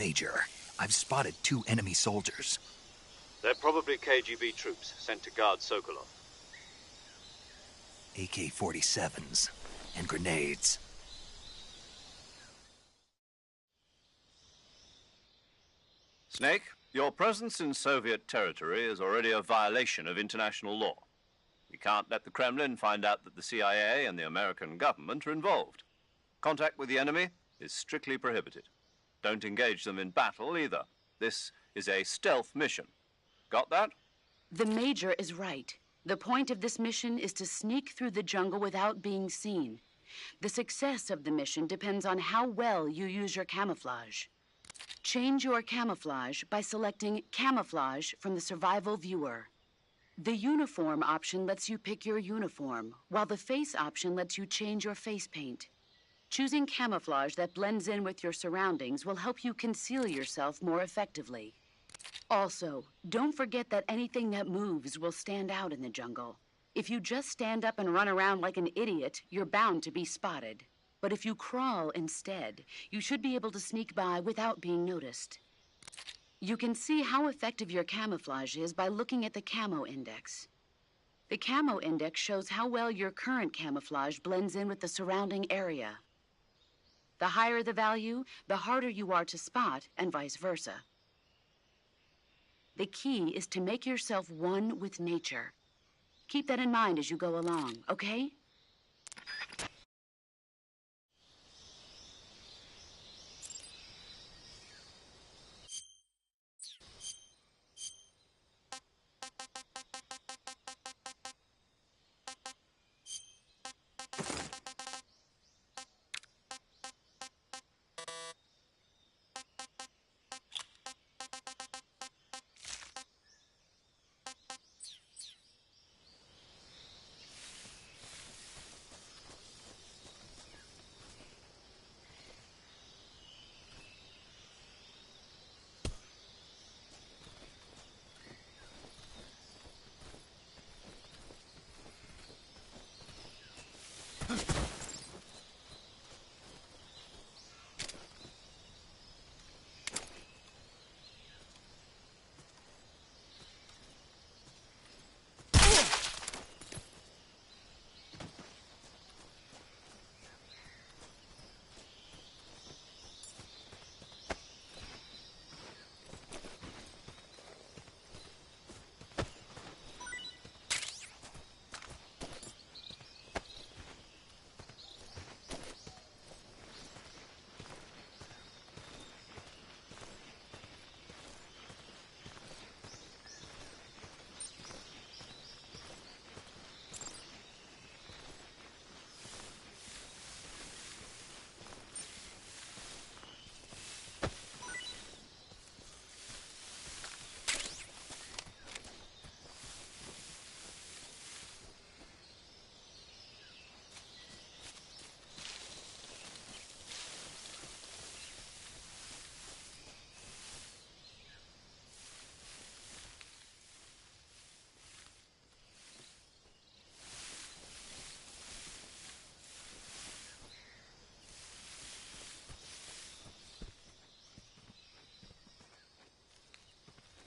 Major, I've spotted 2 enemy soldiers. They're probably KGB troops sent to guard Sokolov. AK-47s and grenades. Snake, your presence in Soviet territory is already a violation of international law. We can't let the Kremlin find out that the CIA and the American government are involved. Contact with the enemy is strictly prohibited. Don't engage them in battle either. This is a stealth mission. Got that? The Major is right. The point of this mission is to sneak through the jungle without being seen. The success of the mission depends on how well you use your camouflage. Change your camouflage by selecting Camouflage from the Survival Viewer. The Uniform option lets you pick your uniform, while the Face option lets you change your face paint. Choosing camouflage that blends in with your surroundings will help you conceal yourself more effectively. Also, don't forget that anything that moves will stand out in the jungle. If you just stand up and run around like an idiot, you're bound to be spotted. But if you crawl instead, you should be able to sneak by without being noticed. You can see how effective your camouflage is by looking at the Camo Index. The Camo Index shows how well your current camouflage blends in with the surrounding area. The higher the value, the harder you are to spot, and vice versa. The key is to make yourself one with nature. Keep that in mind as you go along, okay?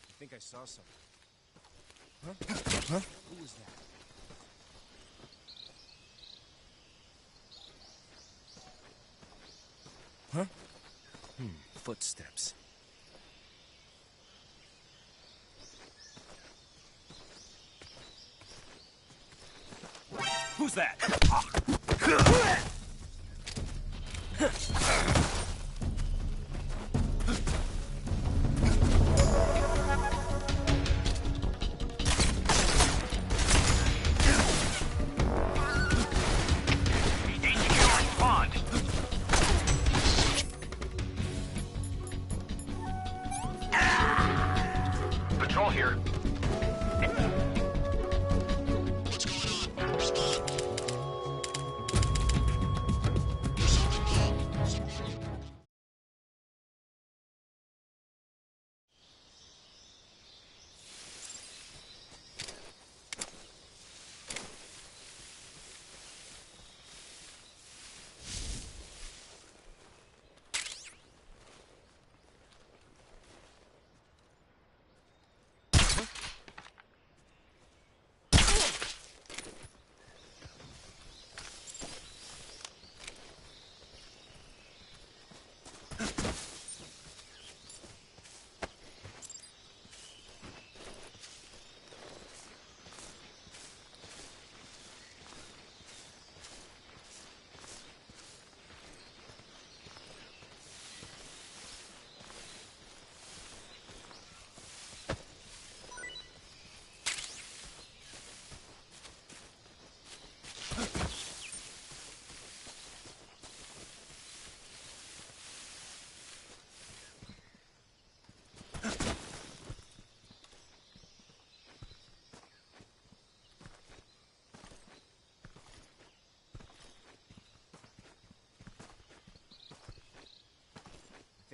I think I saw something. Huh? Who was that? Huh? Footsteps. Who's that? Patrol here.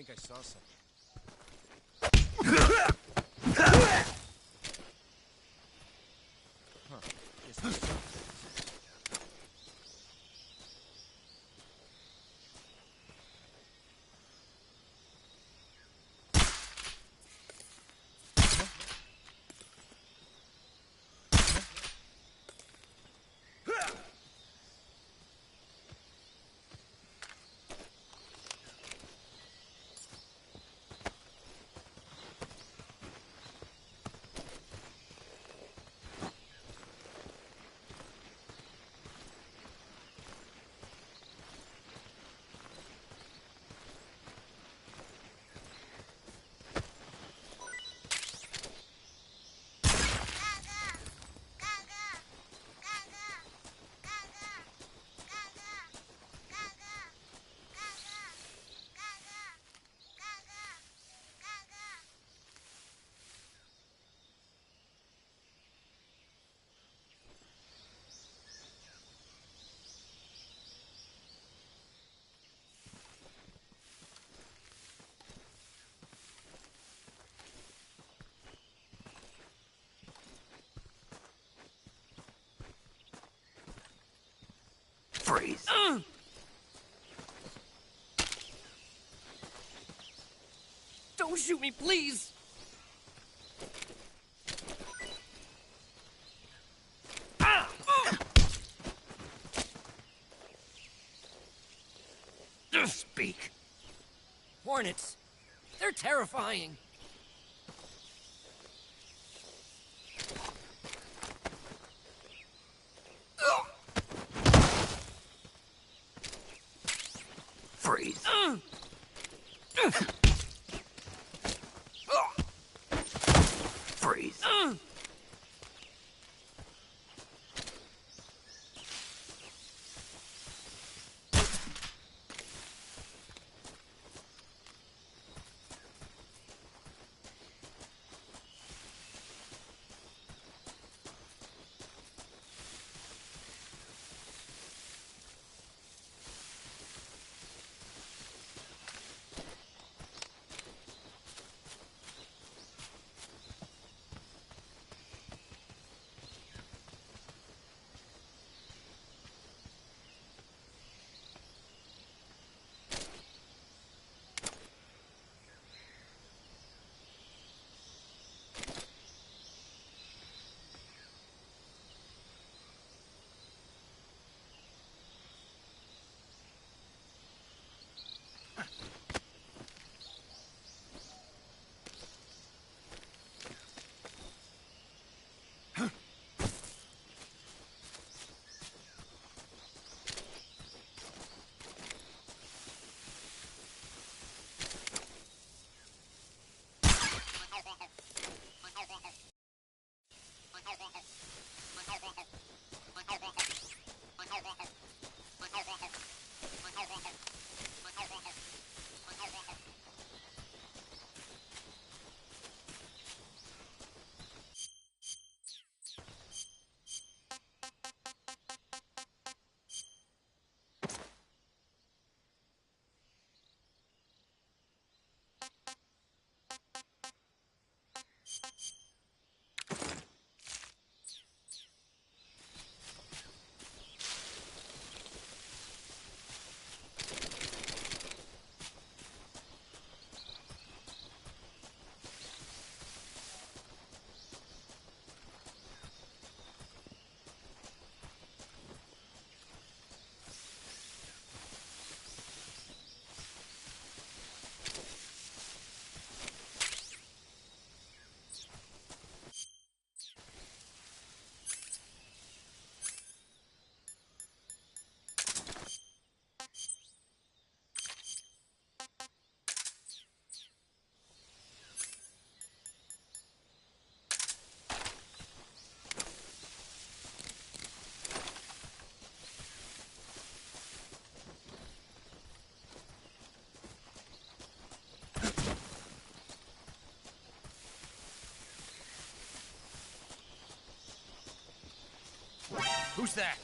think I saw something. Huh. Guess I saw. Freeze. Don't shoot me, please! Speak. Hornets. They're terrifying. Freeze. Freeze. Who's that?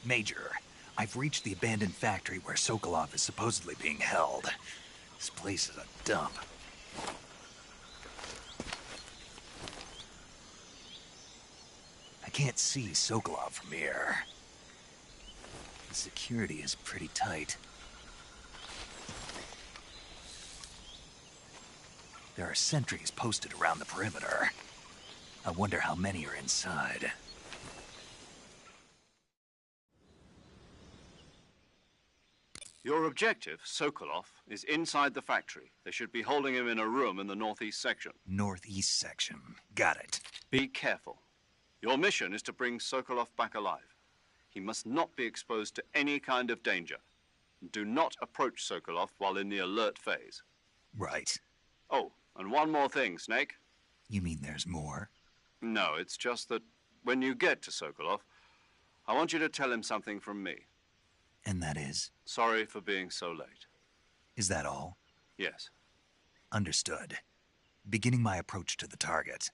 Major, I've reached the abandoned factory where Sokolov is supposedly being held. This place is a dump. I can't see Sokolov from here. The security is pretty tight. There are sentries posted around the perimeter. I wonder how many are inside. Your objective, Sokolov, is inside the factory. They should be holding him in a room in the northeast section. Northeast section. Got it. Be careful. Your mission is to bring Sokolov back alive. He must not be exposed to any kind of danger. Do not approach Sokolov while in the alert phase. Right. Oh, and one more thing, Snake. You mean there's more? No, it's just that when you get to Sokolov, I want you to tell him something from me. And that is? Sorry for being so late. Is that all? Yes. Understood. Beginning my approach to the target.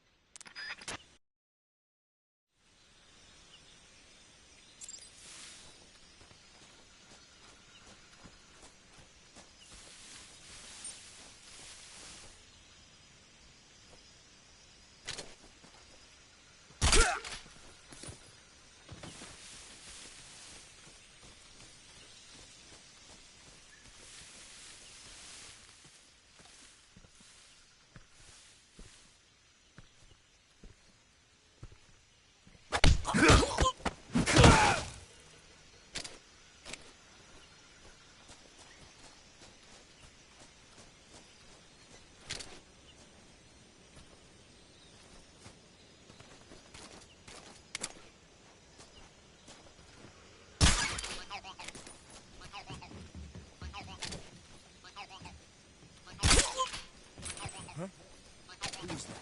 Who's that?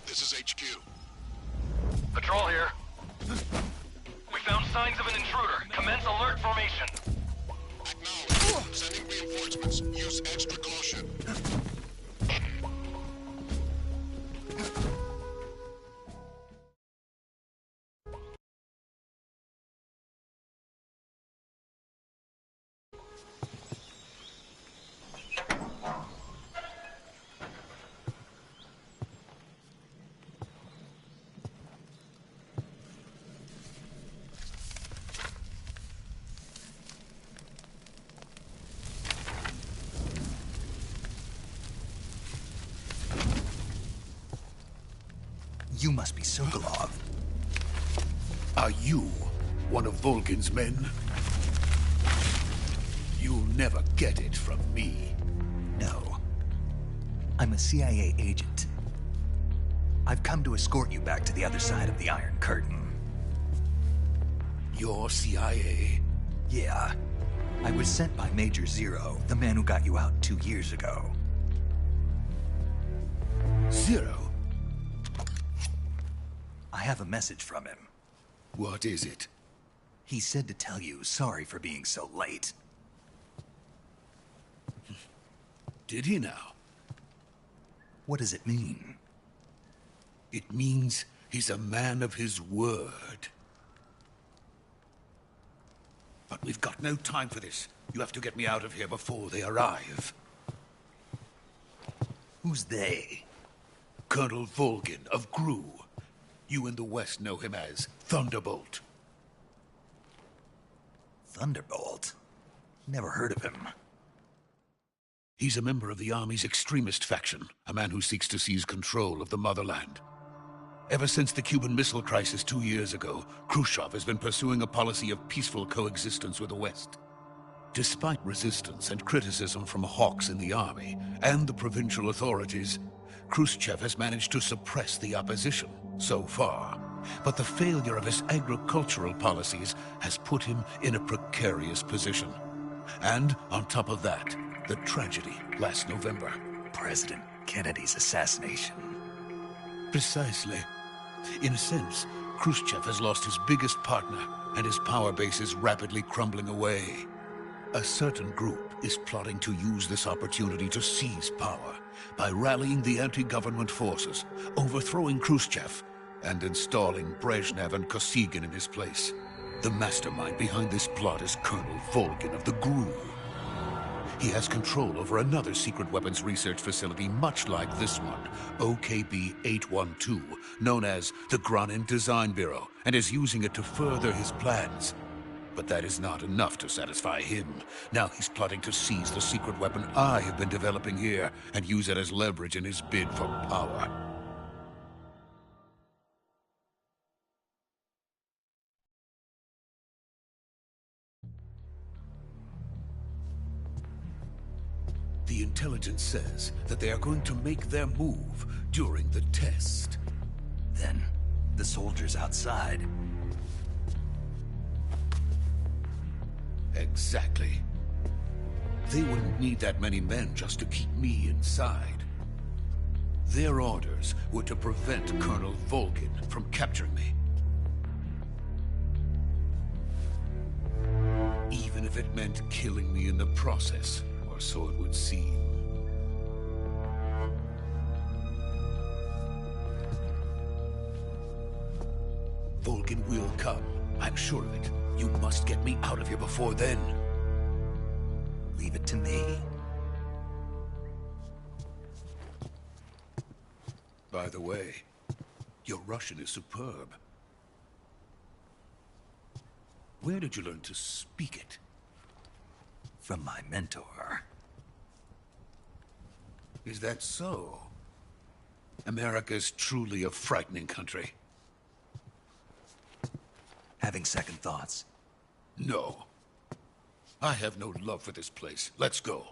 This is HQ. Patrol here. We found signs of an intruder. Commence alert formation. Acknowledged. Sending reinforcements. Use extra caution. You must be Sokolov. Are you one of Volgin's men? You'll never get it from me. No. I'm a CIA agent. I've come to escort you back to the other side of the Iron Curtain. You're CIA? Yeah. I was sent by Major Zero, the man who got you out 2 years ago. Zero? I have a message from him. What is it? He said to tell you sorry for being so late. Did he now? What does it mean? It means he's a man of his word. But we've got no time for this. You have to get me out of here before they arrive. Who's they? Colonel Volgin of GRU. You in the West know him as Thunderbolt. Thunderbolt? Never heard of him. He's a member of the Army's extremist faction, a man who seeks to seize control of the motherland. Ever since the Cuban Missile Crisis 2 years ago, Khrushchev has been pursuing a policy of peaceful coexistence with the West. Despite resistance and criticism from hawks in the Army and the provincial authorities, Khrushchev has managed to suppress the opposition so far. But the failure of his agricultural policies has put him in a precarious position. And on top of that, The tragedy last November. President Kennedy's assassination. Precisely. In a sense, Khrushchev has lost his biggest partner, and his power base is rapidly crumbling away. A certain group is plotting to use this opportunity to seize power by rallying the anti-government forces, overthrowing Khrushchev, and installing Brezhnev and Kosygin in his place. The mastermind behind this plot is Colonel Volgin of the GRU. He has control over another secret weapons research facility much like this one, OKB-812, known as the Granin Design Bureau, and is using it to further his plans. But that is not enough to satisfy him. Now he's plotting to seize the secret weapon I have been developing here and use it as leverage in his bid for power. The intelligence says that they are going to make their move during the test. Then, the soldiers outside. Exactly. They wouldn't need that many men just to keep me inside. Their orders were to prevent Colonel Volgin from capturing me. Even if it meant killing me in the process, or so it would seem. Volgin will come. I'm sure of it. You must get me out of here before then. Leave it to me. By the way, your Russian is superb. Where did you learn to speak it? From my mentor. Is that so? America's truly a frightening country. Having second thoughts? No. I have no love for this place. Let's go.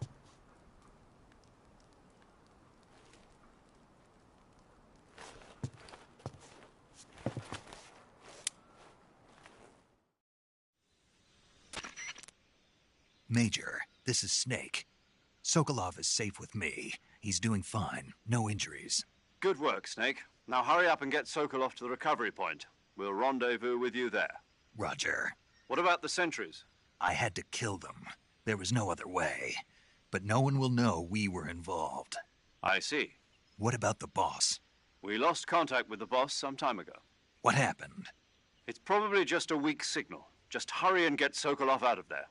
Major, this is Snake. Sokolov is safe with me. He's doing fine. No injuries. Good work, Snake. Now hurry up and get Sokolov to the recovery point. We'll rendezvous with you there. Roger. What about the sentries? I had to kill them. There was no other way. But no one will know we were involved. I see. What about the boss? We lost contact with the boss some time ago. What happened? It's probably just a weak signal. Just hurry and get Sokolov out of there.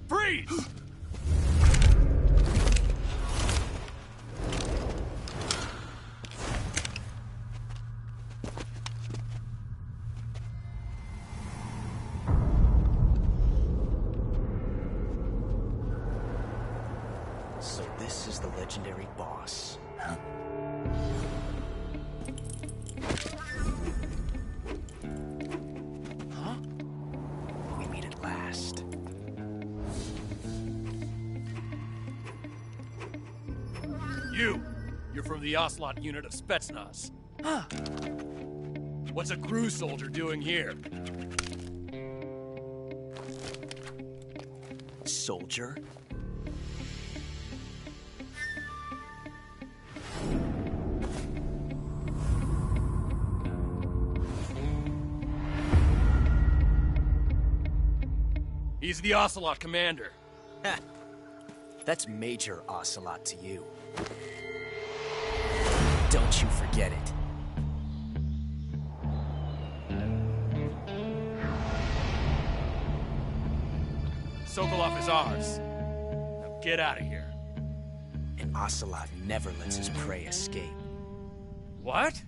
Freeze! So this is the legendary boss. Huh? Huh? We meet at last. You're from the Ocelot unit of Spetsnaz. Huh. What's a crew soldier doing here? Soldier? He's the Ocelot commander. Ha! That's Major Ocelot to you. Don't you forget it. Sokolov is ours. Now get out of here. And Ocelot never lets his prey escape. What?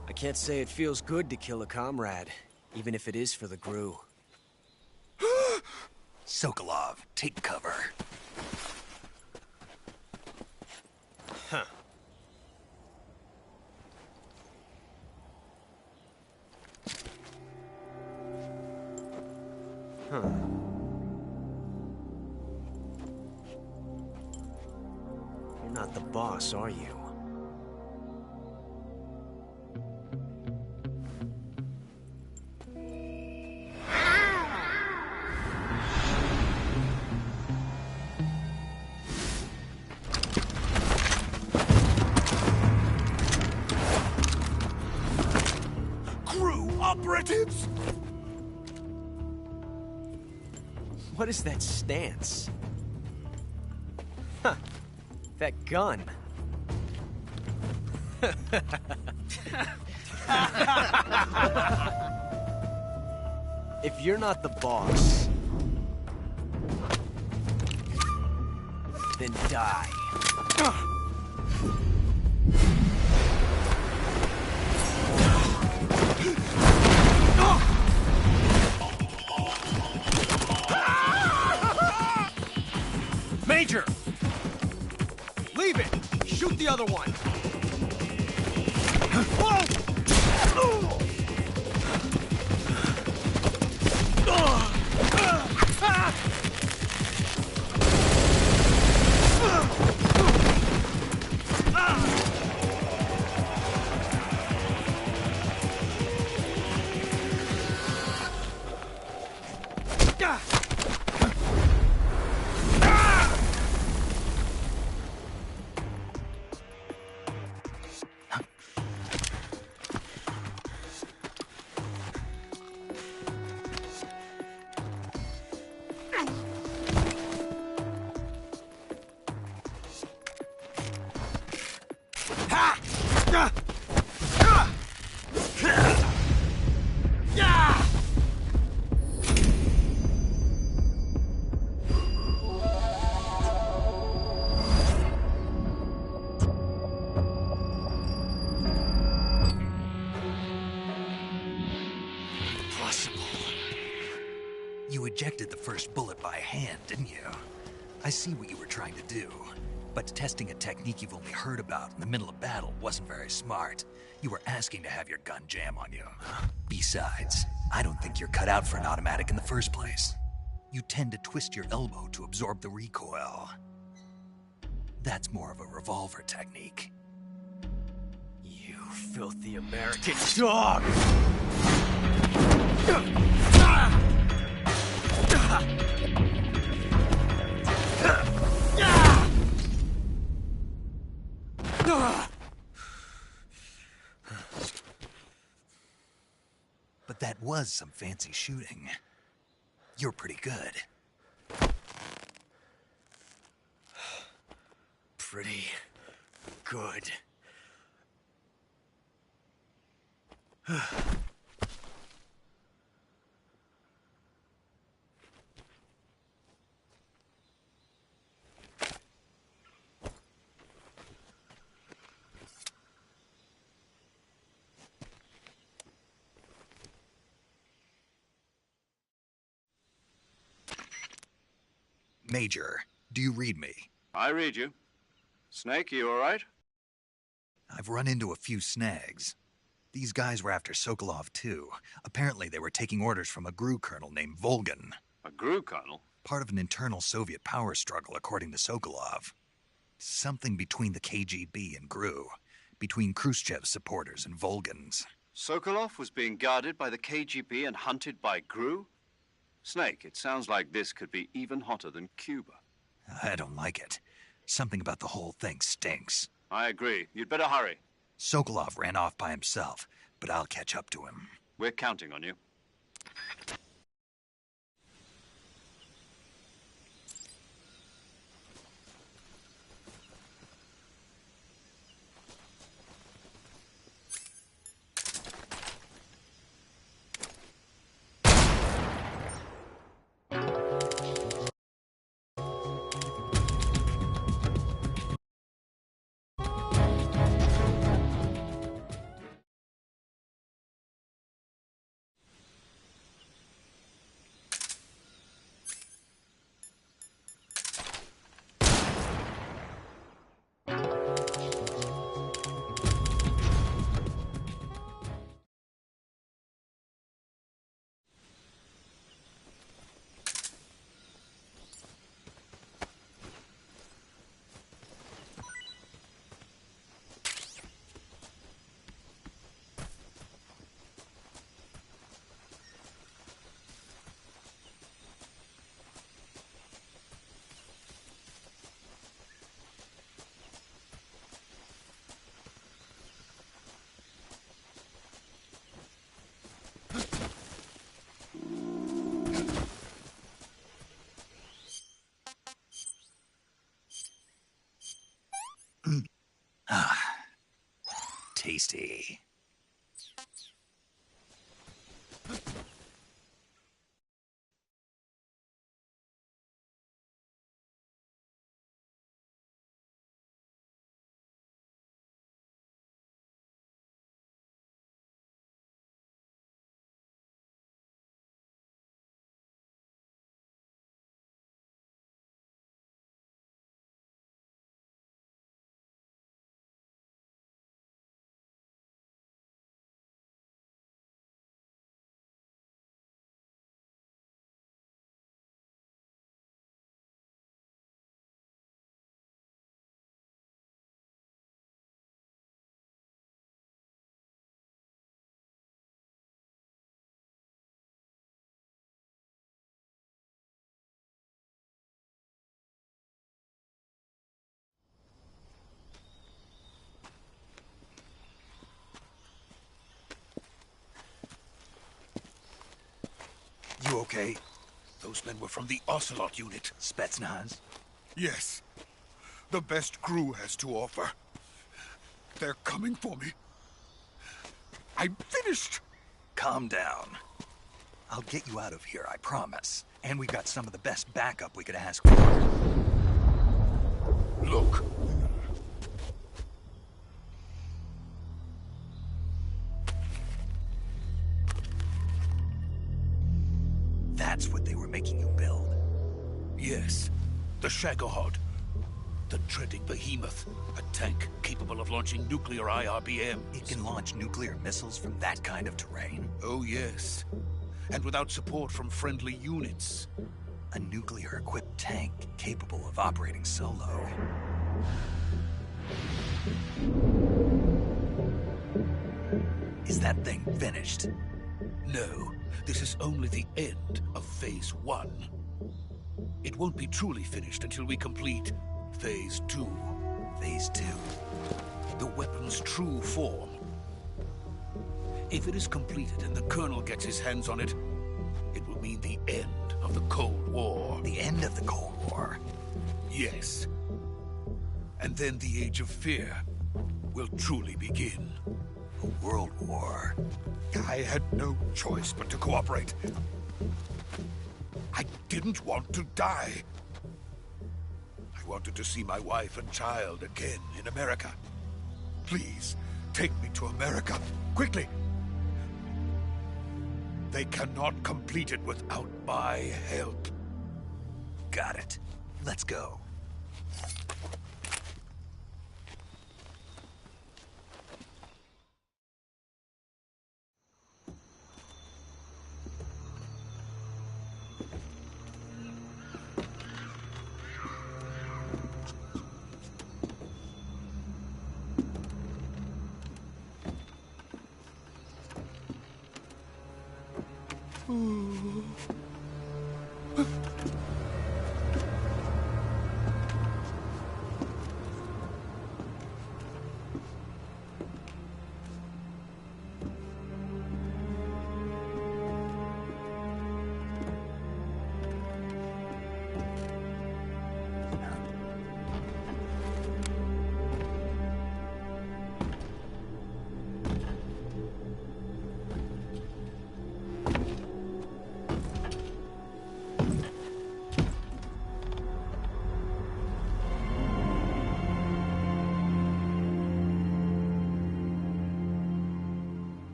I can't say it feels good to kill a comrade, even if it is for the Gru. Sokolov, take cover. Huh. Huh. You're not the boss, are you? Operatives! What is that stance? Huh. That gun. If you're not the boss, then die. Major! Leave it! Shoot the other one! You ejected the first bullet by hand, didn't you? I see what you were trying to do. But testing a technique you've only heard about in the middle of battle wasn't very smart. You were asking to have your gun jam on you. Besides, I don't think you're cut out for an automatic in the first place. You tend to twist your elbow to absorb the recoil. That's more of a revolver technique. You filthy American dog! But that was some fancy shooting. You're pretty good. Pretty good. Major, do you read me? I read you. Snake, you all right? I've run into a few snags. These guys were after Sokolov, too. Apparently they were taking orders from a GRU colonel named Volgan. A GRU colonel? Part of an internal Soviet power struggle, according to Sokolov. Something between the KGB and GRU. Between Khrushchev's supporters and Volgan's. Sokolov was being guarded by the KGB and hunted by GRU? Snake, it sounds like this could be even hotter than Cuba. I don't like it. Something about the whole thing stinks. I agree. You'd better hurry. Sokolov ran off by himself, but I'll catch up to him. We're counting on you. Tasty. You okay? Those men were from the Ocelot unit. Spetsnaz? Yes. The best GRU has to offer. They're coming for me. I'm finished. Calm down. I'll get you out of here, I promise. And we've got some of the best backup we could ask for. Look. That's what they were making you build? Yes. The Shagohod. The dreaded behemoth. A tank capable of launching nuclear IRBMs. It can launch nuclear missiles from that kind of terrain? Oh, yes. And without support from friendly units. A nuclear-equipped tank capable of operating solo. Is that thing finished? No. This is only the end of Phase 1. It won't be truly finished until we complete Phase 2. Phase 2? The weapon's true form. If it is completed and the Colonel gets his hands on it, it will mean the end of the Cold War. The end of the Cold War? Yes. And then the Age of Fear will truly begin. A world war? I had no choice but to cooperate. I didn't want to die. I wanted to see my wife and child again in America. Please, take me to America, quickly. They cannot complete it without my help. Got it. Let's go.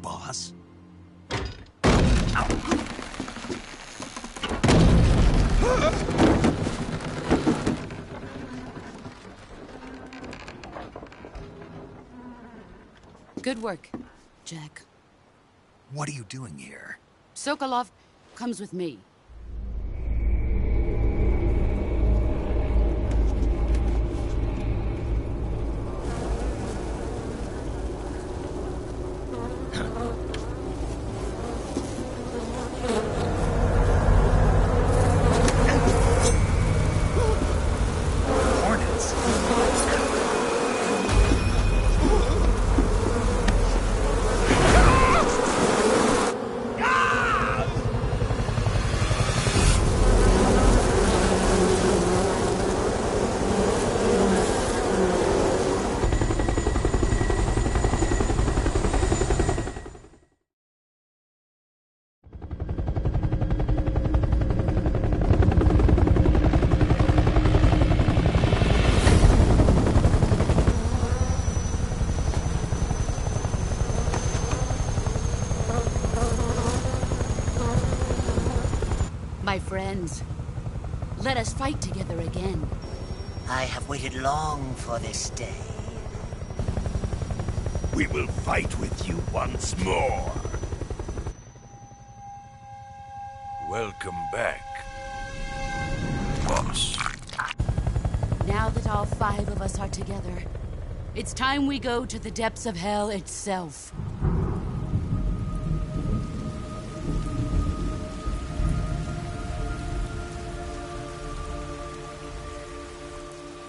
Boss? Good work, Jack. What are you doing here? Sokolov comes with me. Hornets? My friends, let us fight together again. I have waited long for this day. We will fight with you once more. Welcome back, boss. Now that all 5 of us are together, it's time we go to the depths of hell itself.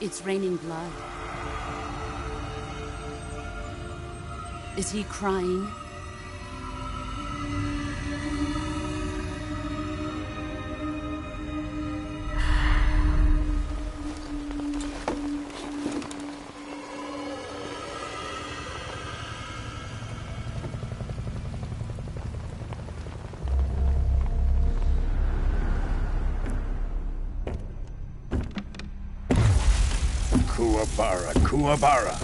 It's raining blood. Is he crying? Kuwabara, Kuwabara.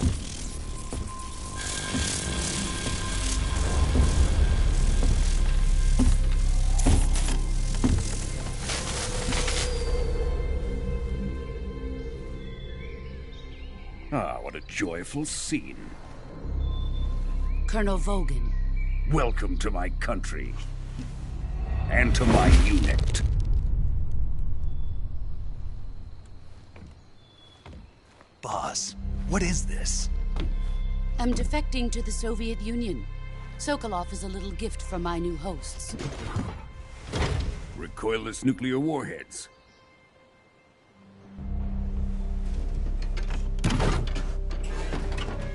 Ah, what a joyful scene. Colonel Vogan. Welcome to my country. And to my unit. Boss, what is this? I'm defecting to the Soviet Union. Sokolov is a little gift from my new hosts. Recoilless nuclear warheads.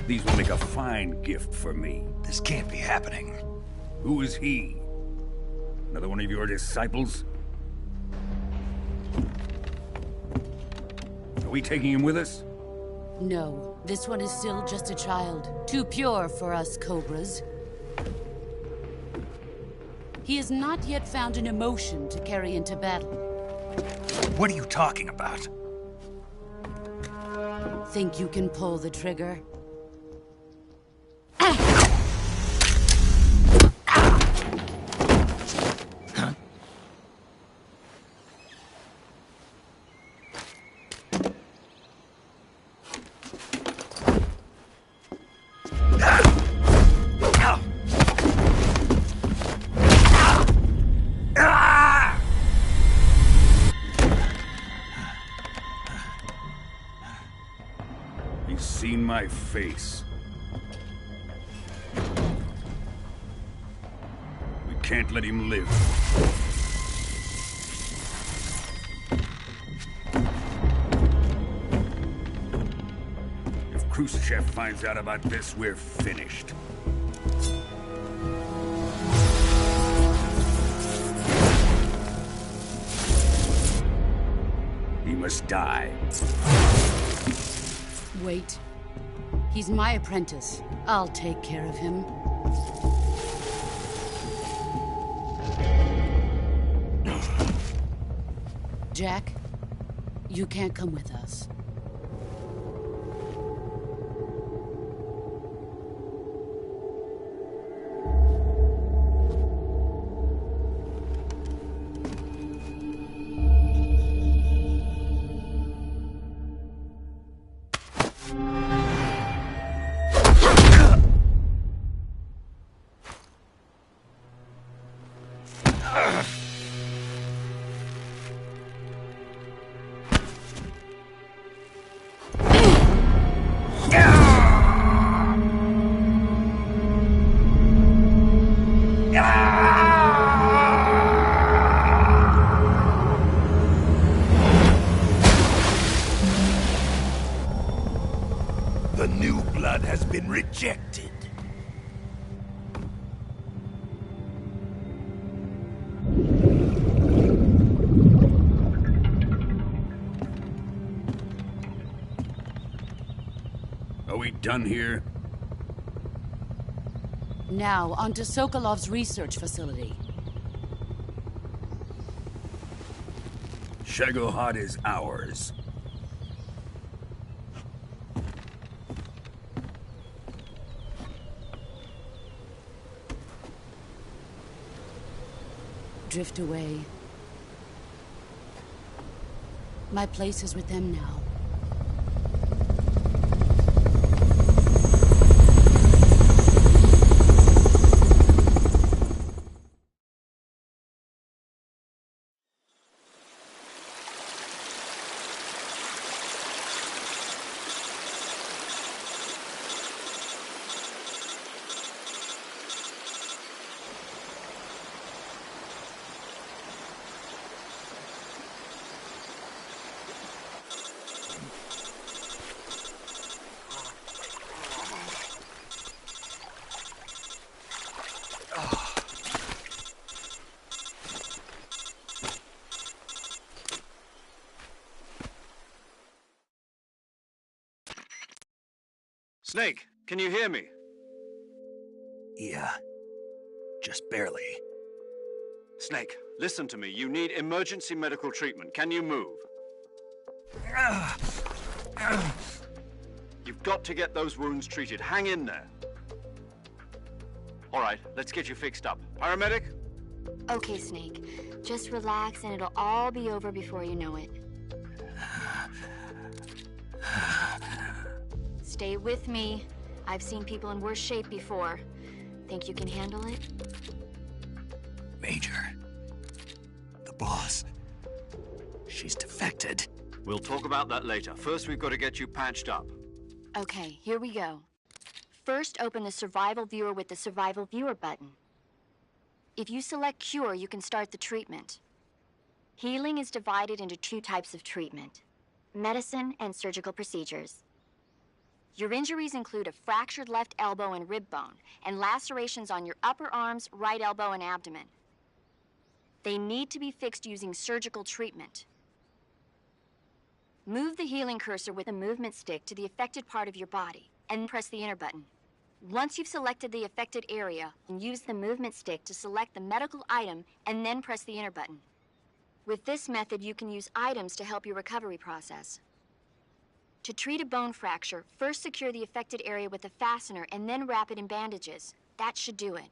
These will make a fine gift for me. This can't be happening. Who is he? Another one of your disciples? Are we taking him with us? No, this one is still just a child. Too pure for us Cobras. He has not yet found an emotion to carry into battle. What are you talking about? Think you can pull the trigger? my face. We can't let him live. If Khrushchev finds out about this, we're finished. He must die. Wait. He's my apprentice. I'll take care of him. Jack, you can't come with us. The new blood has been rejected. Are we done here? Now, on to Sokolov's research facility. Shagohod is ours. Drift away. My place is with them now. Snake, can you hear me? Yeah. Just barely. Snake, listen to me. You need emergency medical treatment. Can you move? You've got to get those wounds treated. Hang in there. All right, let's get you fixed up. Paramedic? Okay, Snake. Just relax and it'll all be over before you know it. Stay with me. I've seen people in worse shape before. Think you can handle it? Major. The boss. She's defected. We'll talk about that later. First, we've got to get you patched up. Okay, here we go. First, open the Survival Viewer with the Survival Viewer button. If you select Cure, you can start the treatment. Healing is divided into two types of treatment: medicine and surgical procedures. Your injuries include a fractured left elbow and rib bone, and lacerations on your upper arms, right elbow, and abdomen. They need to be fixed using surgical treatment. Move the healing cursor with a movement stick to the affected part of your body, and press the enter button. Once you've selected the affected area, use the movement stick to select the medical item, and then press the enter button. With this method, you can use items to help your recovery process. To treat a bone fracture, first secure the affected area with a fastener and then wrap it in bandages. That should do it.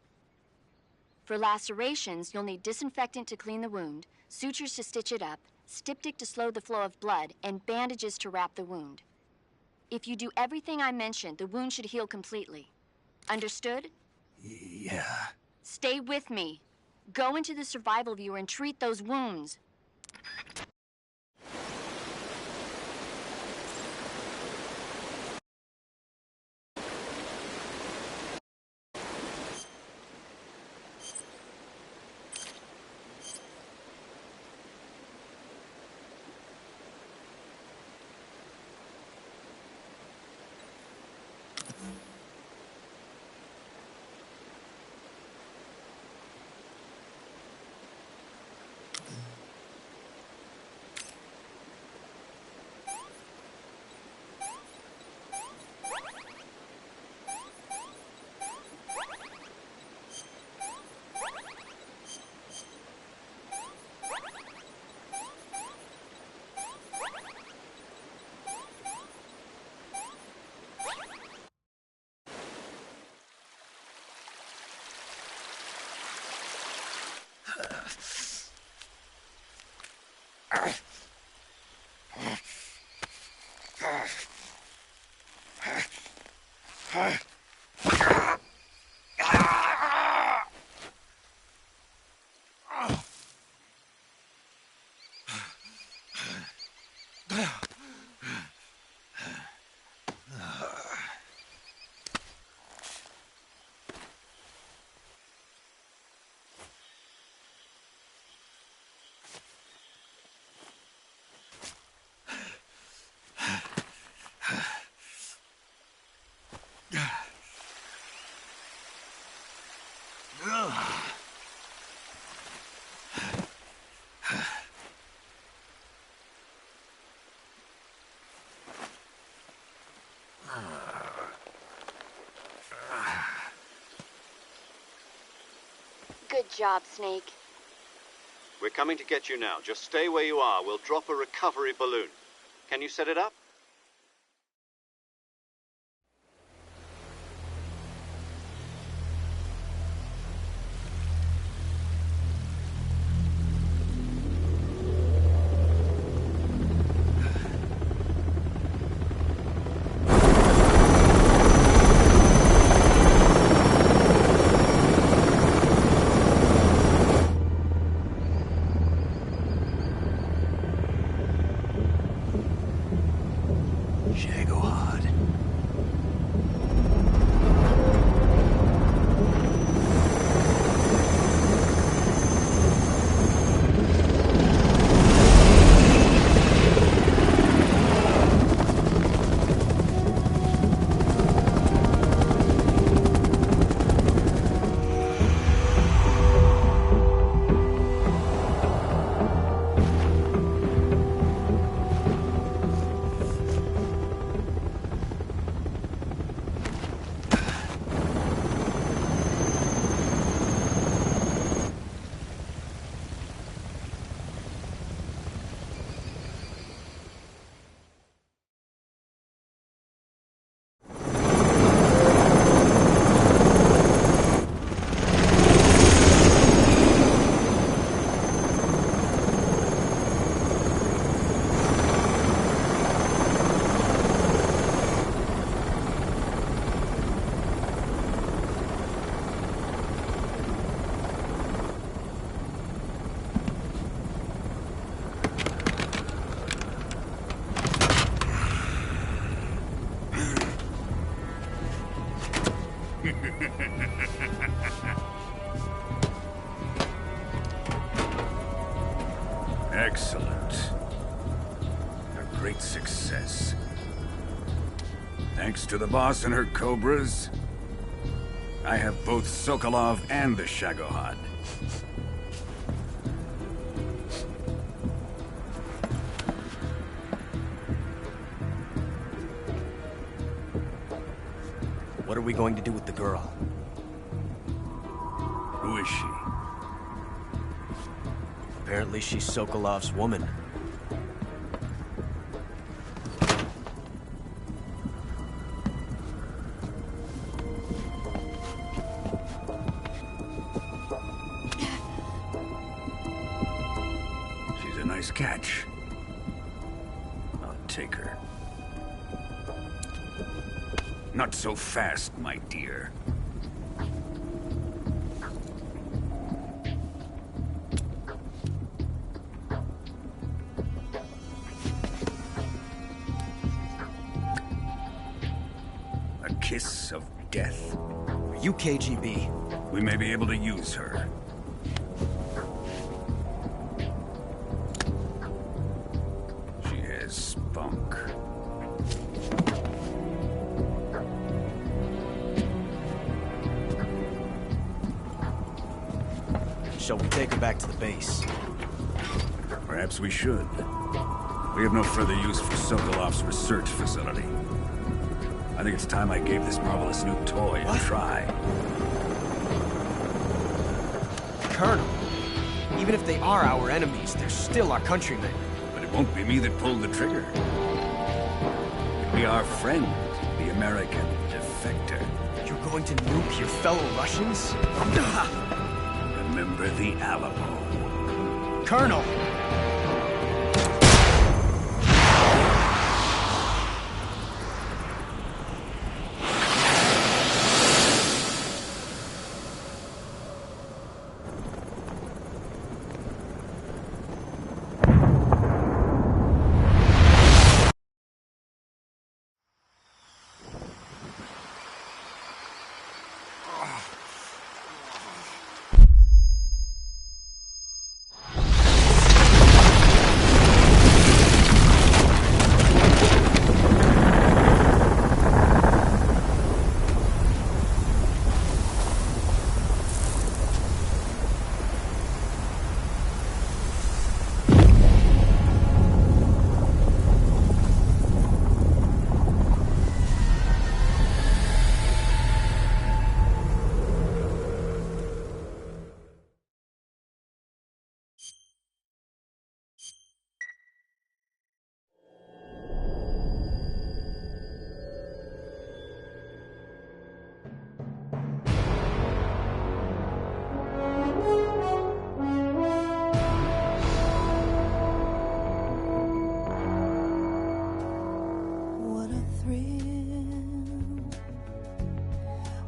For lacerations, you'll need disinfectant to clean the wound, sutures to stitch it up, styptic to slow the flow of blood, and bandages to wrap the wound. If you do everything I mentioned, the wound should heal completely. Understood? Yeah. Stay with me. Go into the Survival Viewer and treat those wounds. Good job, Snake. We're coming to get you now. Just stay where you are. We'll drop a recovery balloon. Can you set it up? Excellent. A great success. Thanks to the boss and her cobras, I have both Sokolov and the Shagohod. What are we going to do with the girl? Who is she? Apparently she's Sokolov's woman. She's a nice catch. I'll take her. Not so fast, my dear. A kiss of death. Are you KGB? We may be able to use her. She has spunk. Shall we take her back to the base? Perhaps we should. We have no further use for Sokolov's research facility. I think it's time I gave this marvelous new toy a try. Colonel, even if they are our enemies, they're still our countrymen. But it won't be me that pulled the trigger. It'll be our friend, the American defector. You're going to nuke your fellow Russians? Remember the Alamo. Colonel!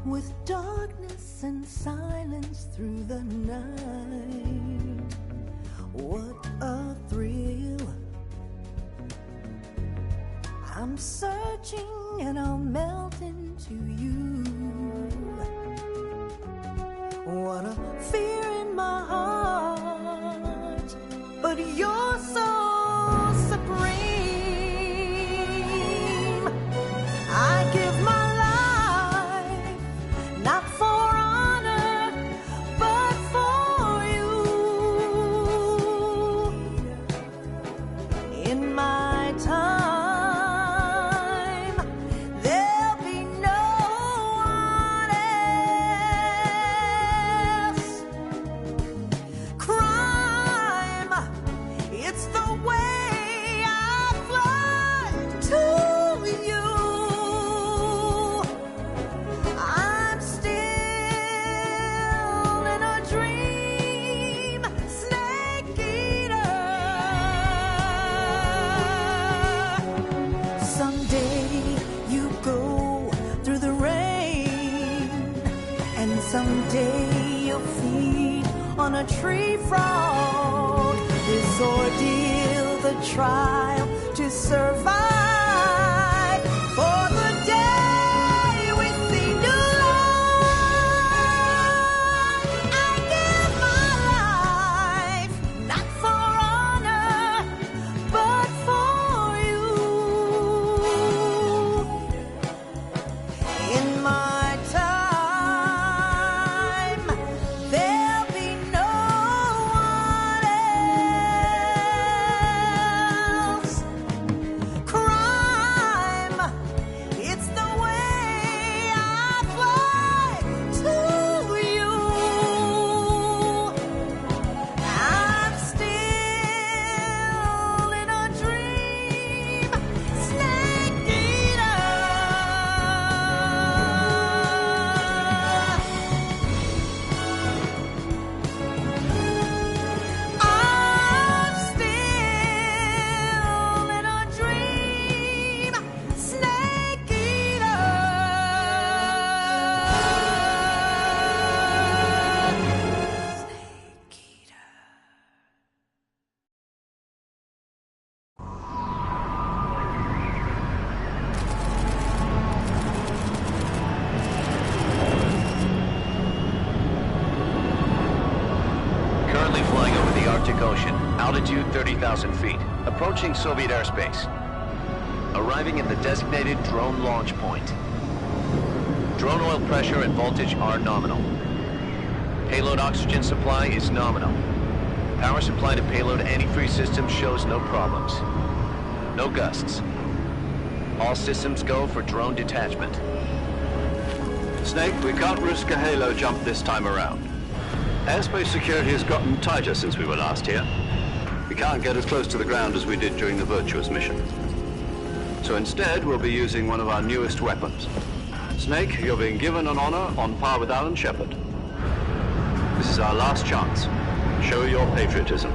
with darkness and silence through the night. What a thrill. I'm searching and I'll melt into you. What a fear in my heart, but you're so supreme. I give my life, not for honor, but for you. In my time, there'll be no one else. Crime, it's the way I fly to you. I'm still in a dream, snake eater. Someday you go through the rain, and someday you'll feed on a tree frog. This ordeal, the trial to survive, for the day we see new life. I give my life, not for honor, but for you. In my time, there'll be no one else. Crime, it's the way I fly to you. I'm still in a dream, snake eater. I'm still in a dream, snake eater. Currently flying over the Arctic Ocean, altitude 30,000 feet, approaching Soviet airspace. Arriving at the designated drone launch point. Drone oil pressure and voltage are nominal. Payload oxygen supply is nominal. Power supply to payload antifreeze system shows no problems. No gusts. All systems go for drone detachment. Snake, we can't risk a halo jump this time around. Airspace security has gotten tighter since we were last here. We can't get as close to the ground as we did during the Virtuous mission. So instead, we'll be using one of our newest weapons. Snake, you're being given an honor on par with Alan Shepard. This is our last chance. Show your patriotism.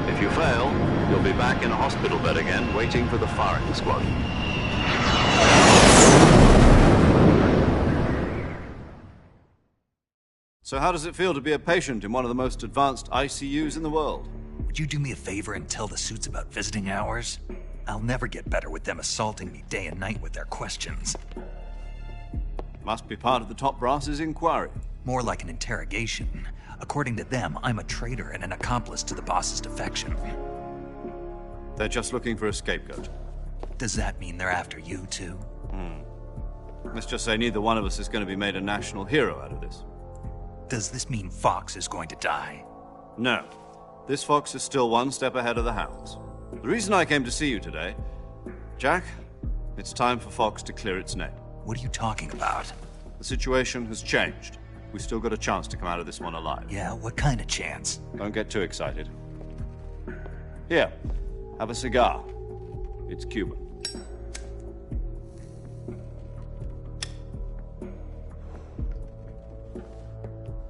If you fail, you'll be back in a hospital bed again, waiting for the firing squad. So how does it feel to be a patient in one of the most advanced ICUs in the world? Would you do me a favor and tell the suits about visiting hours? I'll never get better with them assaulting me day and night with their questions. Must be part of the top brass's inquiry. More like an interrogation. According to them, I'm a traitor and an accomplice to the boss's defection. They're just looking for a scapegoat. Does that mean they're after you, too? Let's just say neither one of us is going to be made a national hero out of this. Does this mean Fox is going to die? No. This fox is still one step ahead of the hounds. The reason I came to see you today, Jack, it's time for Fox to clear its name. What are you talking about? The situation has changed. We still got a chance to come out of this one alive. Yeah, what kind of chance? Don't get too excited. Here, have a cigar. It's Cuban.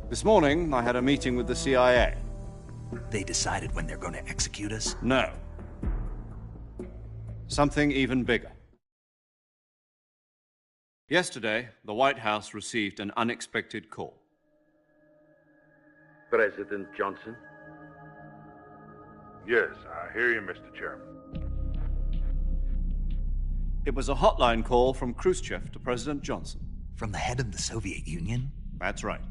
This morning, I had a meeting with the CIA. They decided when they're going to execute us? No. Something even bigger. Yesterday, the White House received an unexpected call. President Johnson? Yes, I hear you, Mr. Chairman. It was a hotline call from Khrushchev to President Johnson. From the head of the Soviet Union? That's right.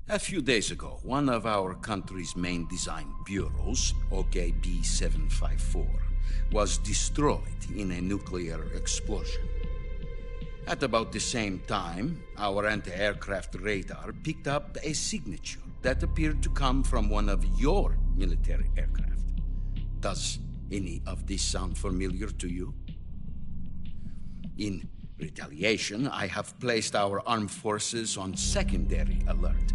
A few days ago, one of our country's main design bureaus, OKB 754, was destroyed in a nuclear explosion. At about the same time, our anti-aircraft radar picked up a signature that appeared to come from one of your military aircraft. Does any of this sound familiar to you? In retaliation, I have placed our armed forces on secondary alert.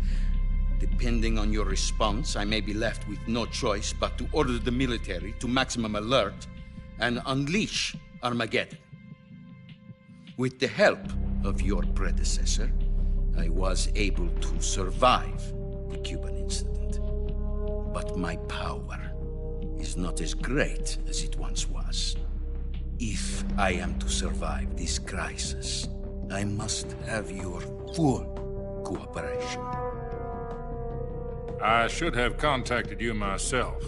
Depending on your response, I may be left with no choice but to order the military to maximum alert and unleash Armageddon. With the help of your predecessor, I was able to survive the Cuban incident. But my power is not as great as it once was. If I am to survive this crisis, I must have your full cooperation. I should have contacted you myself.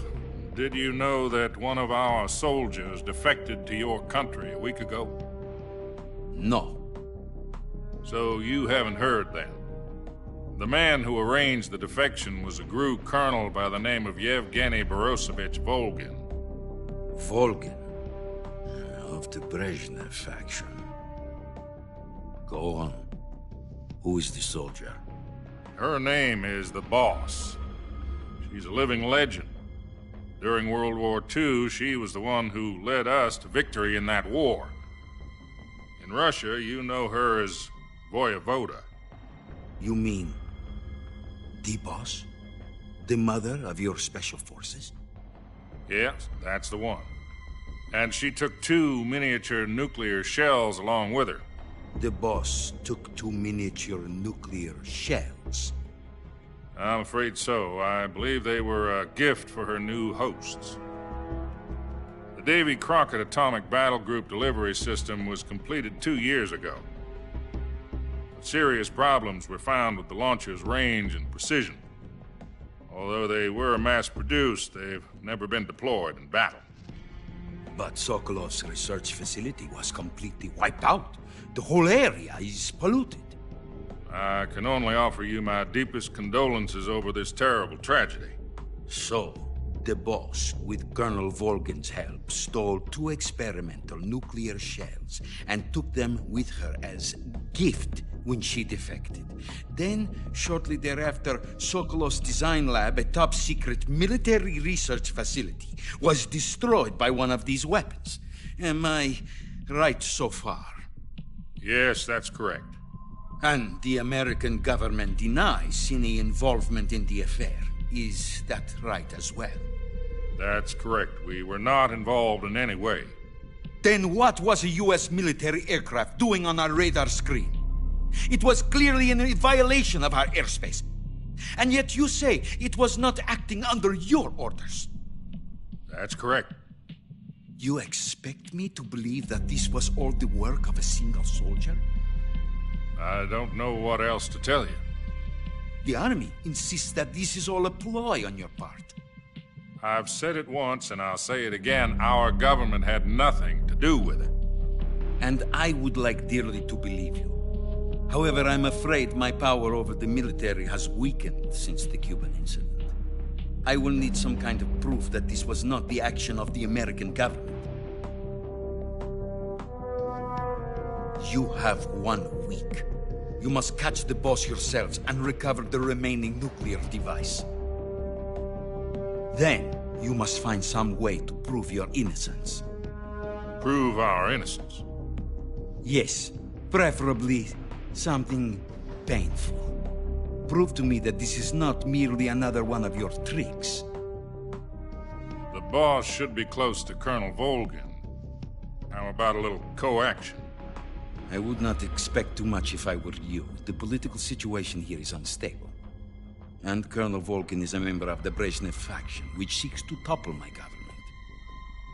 Did you know that one of our soldiers defected to your country a week ago? No. So you haven't heard then? The man who arranged the defection was a GRU colonel by the name of Yevgeny Borosovich Volgin. Volgin? Of the Brezhnev faction. Go on. Who is the soldier? Her name is the Boss. She's a living legend. During World War II, she was the one who led us to victory in that war. In Russia, you know her as Voyevoda. You mean the Boss? The mother of your special forces? Yes, that's the one. And she took 2 miniature nuclear shells along with her. The Boss took 2 miniature nuclear shells? I'm afraid so. I believe they were a gift for her new hosts. The Davy Crockett Atomic Battle Group delivery system was completed 2 years ago. But serious problems were found with the launcher's range and precision. Although they were mass-produced, they've never been deployed in battle. But Sokolov's research facility was completely wiped out. The whole area is polluted. I can only offer you my deepest condolences over this terrible tragedy. So, the Boss, with Colonel Volgin's help, stole 2 experimental nuclear shells and took them with her as gift when she defected. Then, shortly thereafter, Sokolov's design lab, a top-secret military research facility, was destroyed by one of these weapons. Am I right so far? Yes, that's correct. And the American government denies any involvement in the affair. Is that right as well? That's correct. We were not involved in any way. Then what was a U.S. military aircraft doing on our radar screen? It was clearly in violation of our airspace. And yet you say it was not acting under your orders. That's correct. You expect me to believe that this was all the work of a single soldier? I don't know what else to tell you. The Army insists that this is all a ploy on your part. I've said it once, and I'll say it again. Our government had nothing to do with it. And I would like dearly to believe you. However, I'm afraid my power over the military has weakened since the Cuban incident. I will need some kind of proof that this was not the action of the American government. You have 1 week. You must catch the Boss yourselves and recover the remaining nuclear device. Then, you must find some way to prove your innocence. Prove our innocence? Yes, preferably something painful. Prove to me that this is not merely another one of your tricks. The Boss should be close to Colonel Volgin. How about a little co-action? I would not expect too much if I were you. The political situation here is unstable. And Colonel Volgin is a member of the Brezhnev faction, which seeks to topple my government.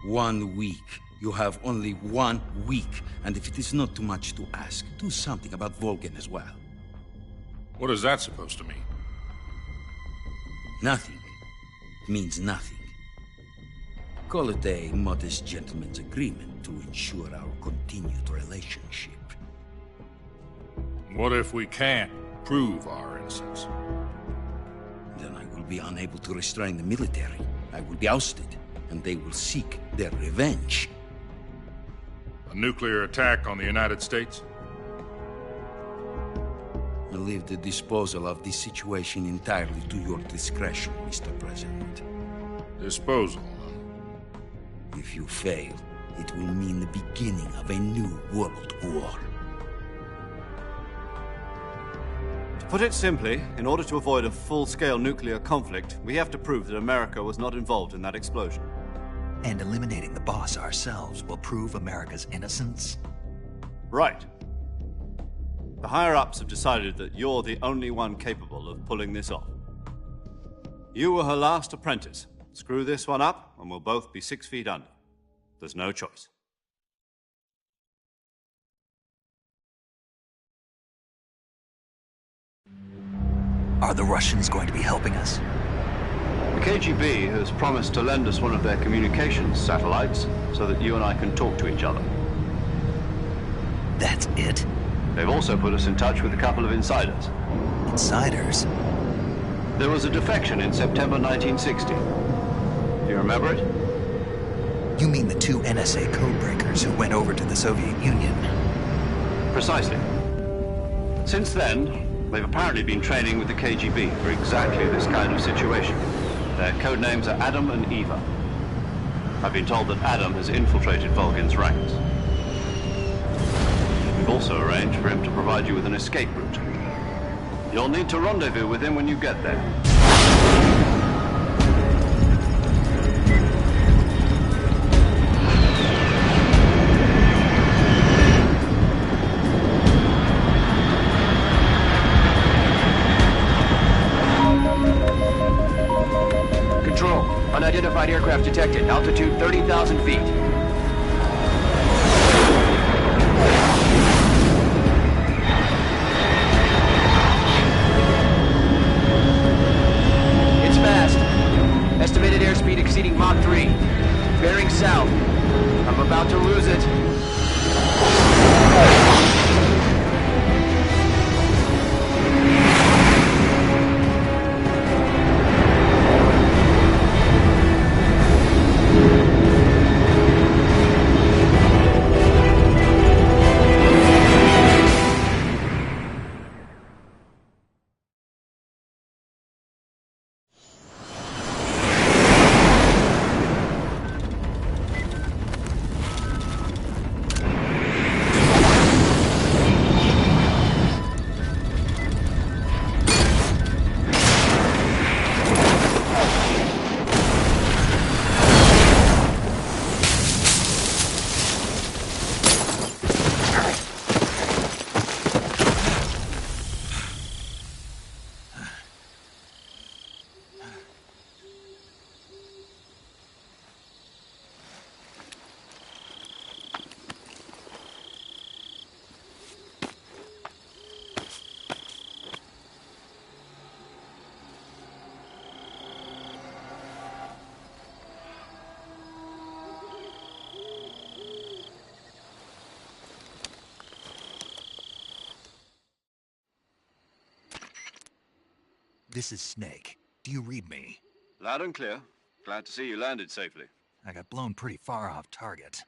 1 week You have only 1 week, and if it is not too much to ask, do something about Volgin as well. What is that supposed to mean? Nothing means nothing. Call it a modest gentleman's agreement to ensure our continued relationship. What if we can't prove our innocence? Then I will be unable to restrain the military. I will be ousted, and they will seek their revenge. A nuclear attack on the United States? I leave the disposal of this situation entirely to your discretion, Mr. President. Disposal? If you fail, it will mean the beginning of a new world war. To put it simply, in order to avoid a full-scale nuclear conflict, we have to prove that America was not involved in that explosion. And eliminating the boss ourselves will prove America's innocence? Right. The higher-ups have decided that you're the only one capable of pulling this off. You were her last apprentice. Screw this one up, and we'll both be 6 feet under. There's no choice. Are the Russians going to be helping us? The KGB has promised to lend us one of their communications satellites so that you and I can talk to each other. That's it? They've also put us in touch with a couple of insiders. Insiders? There was a defection in September 1960. Do you remember it? You mean the 2 NSA codebreakers who went over to the Soviet Union? Precisely. Since then, they've apparently been training with the KGB for exactly this kind of situation. Their codenames are Adam and Eva. I've been told that Adam has infiltrated Volgin's ranks. We've also arranged for him to provide you with an escape route. You'll need to rendezvous with him when you get there. Control, unidentified aircraft detected. Altitude 30,000 feet. It's fast. Estimated airspeed exceeding Mach 3. Bearing south. I'm about to lose it. This is Snake. Do you read me? Loud and clear. Glad to see you landed safely. I got blown pretty far off target.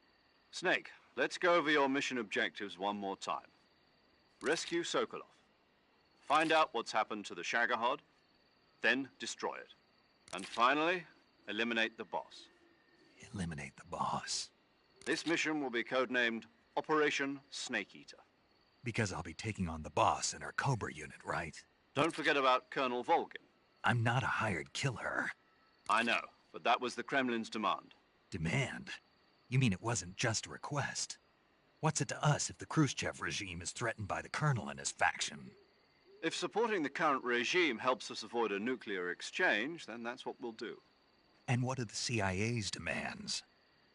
Snake, let's go over your mission objectives one more time. Rescue Sokolov. Find out what's happened to the Shagohod, then destroy it. And finally, eliminate the boss. Eliminate the boss? This mission will be codenamed Operation Snake Eater. Because I'll be taking on the boss and her Cobra unit, right? Don't forget about Colonel Volgin. I'm not a hired killer. I know, but that was the Kremlin's demand. Demand? You mean it wasn't just a request? What's it to us if the Khrushchev regime is threatened by the Colonel and his faction? If supporting the current regime helps us avoid a nuclear exchange, then that's what we'll do. And what are the CIA's demands?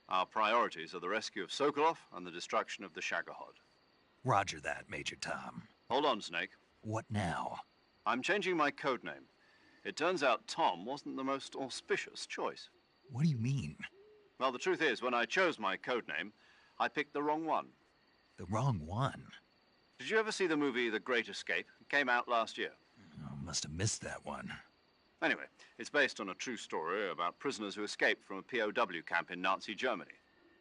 Our priorities are the rescue of Sokolov and the destruction of the Shagohod. Roger that, Major Tom. Hold on, Snake. What now? I'm changing my code name. It turns out Tom wasn't the most auspicious choice. What do you mean? Well, the truth is, when I chose my code name, I picked the wrong one. The wrong one? Did you ever see the movie The Great Escape? It came out last year. Oh, must have missed that one. Anyway, it's based on a true story about prisoners who escaped from a POW camp in Nazi Germany.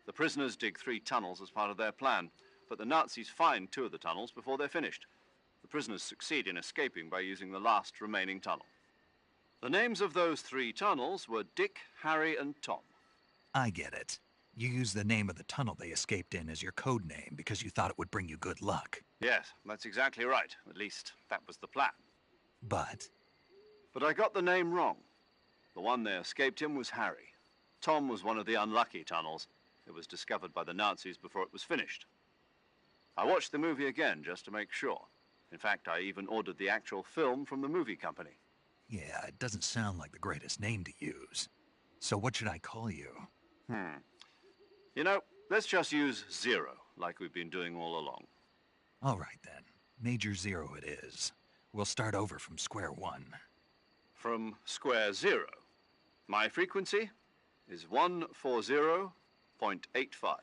The prisoners dig 3 tunnels as part of their plan, but the Nazis find 2 of the tunnels before they're finished. The prisoners succeed in escaping by using the last remaining tunnel. The names of those 3 tunnels were Dick, Harry, and Tom. I get it. You used the name of the tunnel they escaped in as your code name because you thought it would bring you good luck. Yes, that's exactly right. At least, that was the plan. But I got the name wrong. The one they escaped in was Harry. Tom was one of the unlucky tunnels. It was discovered by the Nazis before it was finished. I watched the movie again just to make sure. In fact, I even ordered the actual film from the movie company. yeah, it doesn't sound like the greatest name to use. So what should I call you? You know, let's just use Zero, like we've been doing all along. All right, then. Major Zero it is. We'll start over from square one. From square 0. My frequency is 140.85.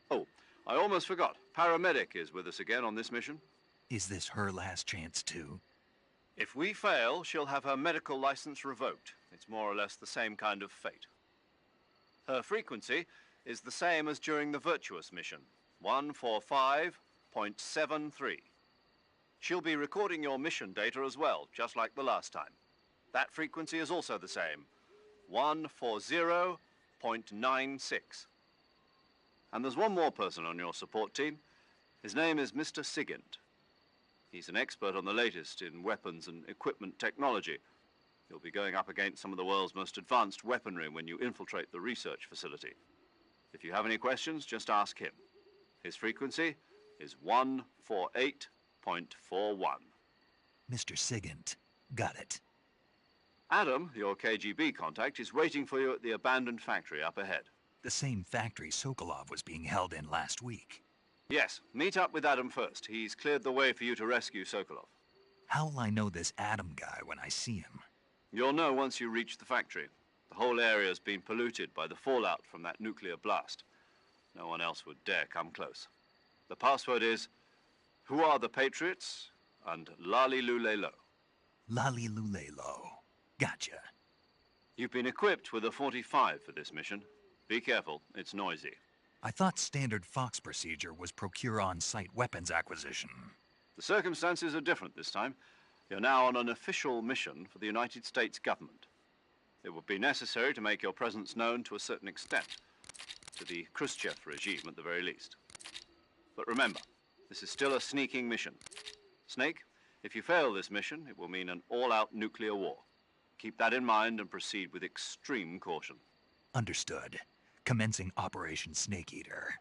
Oh, I almost forgot. Paramedic is with us again on this mission. Is this her last chance, too? If we fail, she'll have her medical license revoked. It's more or less the same kind of fate. Her frequency is the same as during the Virtuous mission, 145.73. She'll be recording your mission data as well, just like the last time. That frequency is also the same, 140.96. And there's one more person on your support team. His name is Mr. Sigint. He's an expert on the latest in weapons and equipment technology. You'll be going up against some of the world's most advanced weaponry when you infiltrate the research facility. If you have any questions, just ask him. His frequency is 148.41. Mr. Sigint. Got it. Adam, your KGB contact, is waiting for you at the abandoned factory up ahead. The same factory Sokolov was being held in last week. Yes, meet up with Adam first. He's cleared the way for you to rescue Sokolov. How will I know this Adam guy when I see him? You'll know once you reach the factory. The whole area's been polluted by the fallout from that nuclear blast. No one else would dare come close. The password is, "Who are the Patriots?" and "Lali Lule Lo." Lali Lule Lo. Gotcha. You've been equipped with a 45 for this mission. Be careful, it's noisy. I thought standard Fox procedure was procure on-site weapons acquisition. The circumstances are different this time. You're now on an official mission for the United States government. It would be necessary to make your presence known to a certain extent, to the Khrushchev regime at the very least. But remember, this is still a sneaking mission. Snake, if you fail this mission, it will mean an all-out nuclear war. Keep that in mind and proceed with extreme caution. Understood. Commencing Operation Snake Eater.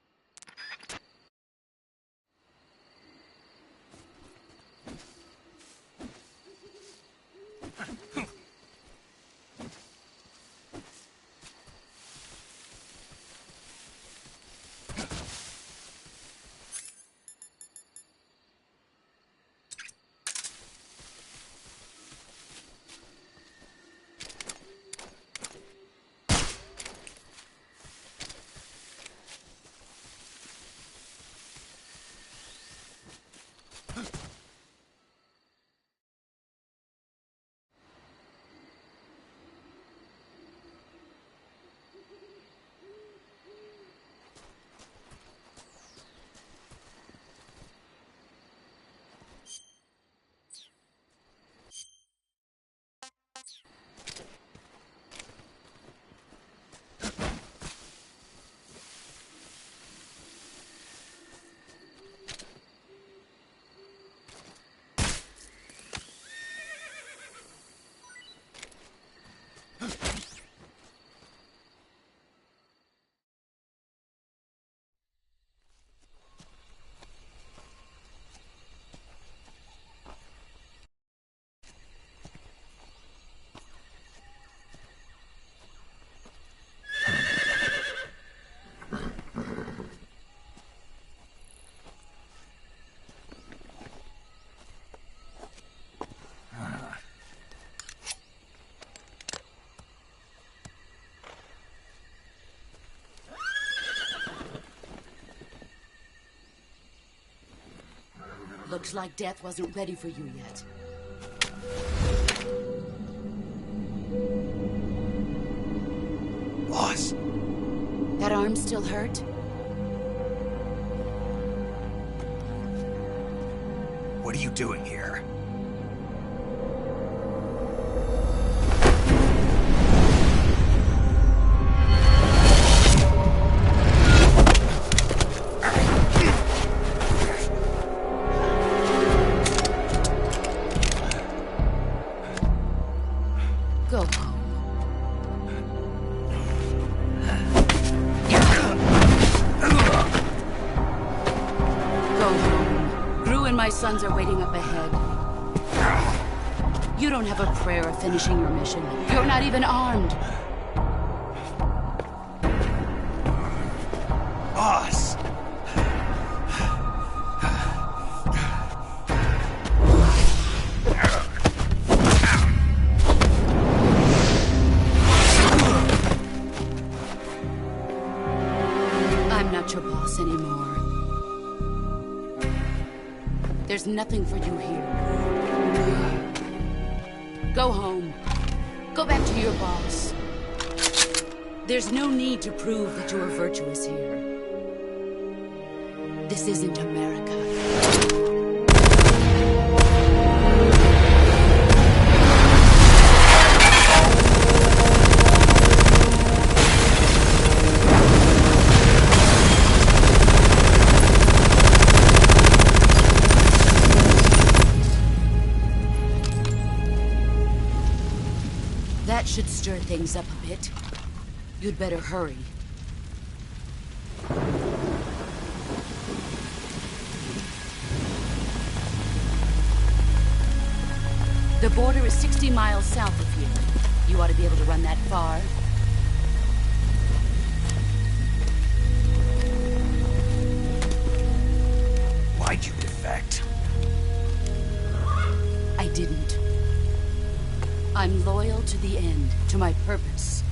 Looks like death wasn't ready for you yet. Boss. That arm still hurt? What are you doing here? Go home. Go home. Gru and my sons are waiting up ahead. You don't have a prayer of finishing your mission. You're not even armed. Boss! I'm not your boss anymore. There's nothing for you here. Go home. Go back to your boss. There's no need to prove that you are virtuous here. This isn't America. That should stir things up a bit. You'd better hurry. The border is 60 miles south of here. You ought to be able to run that far. Why'd you defect? I didn't. I'm loyal to the end, to my purpose.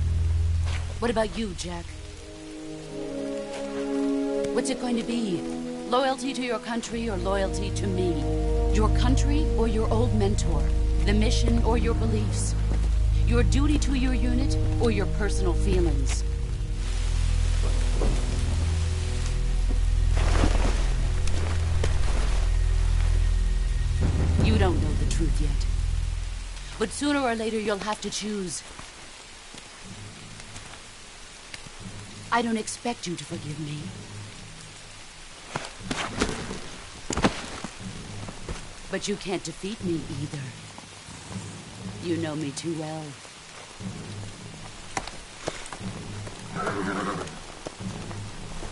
What about you, Jack? What's it going to be? Loyalty to your country or loyalty to me? Your country or your old mentor? The mission or your beliefs? Your duty to your unit or your personal feelings? You don't know the truth yet. But sooner or later, you'll have to choose. I don't expect you to forgive me. But you can't defeat me either. You know me too well.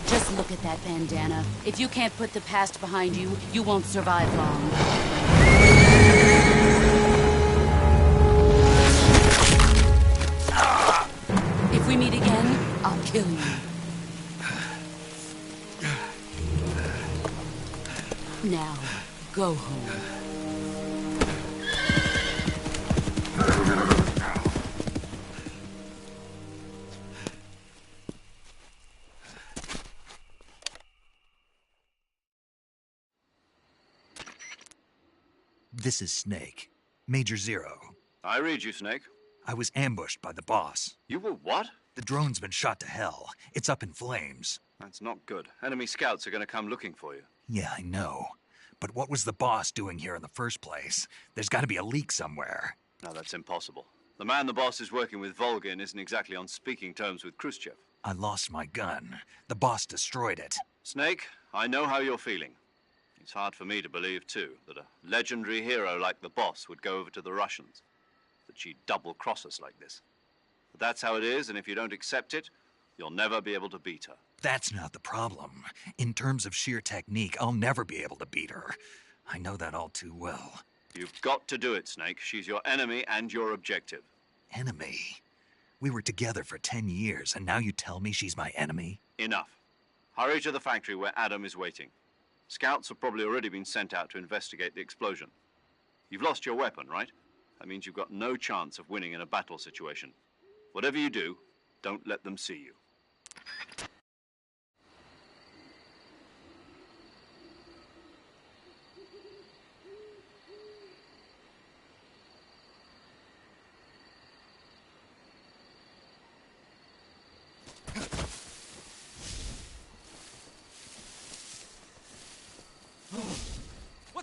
Just look at that bandana. If you can't put the past behind you, you won't survive long. If we meet again, I'll kill you. Now, go home. This is Snake. Major Zero. I read you, Snake. I was ambushed by the boss. You were what? The drone's been shot to hell. It's up in flames. That's not good. Enemy scouts are going to come looking for you. Yeah, I know. But what was the boss doing here in the first place? There's got to be a leak somewhere. No, that's impossible. The man the boss is working with, Volgin, isn't exactly on speaking terms with Khrushchev. I lost my gun. The boss destroyed it. Snake, I know how you're feeling. It's hard for me to believe, too, that a legendary hero like the boss would go over to the Russians. That she'd double-cross us like this. But that's how it is, and if you don't accept it, you'll never be able to beat her. That's not the problem. In terms of sheer technique, I'll never be able to beat her. I know that all too well. You've got to do it, Snake. She's your enemy and your objective. Enemy? We were together for 10 years, and now you tell me she's my enemy? Enough. Hurry to the factory where Adam is waiting. Scouts have probably already been sent out to investigate the explosion. You've lost your weapon, right? That means you've got no chance of winning in a battle situation. Whatever you do, don't let them see you.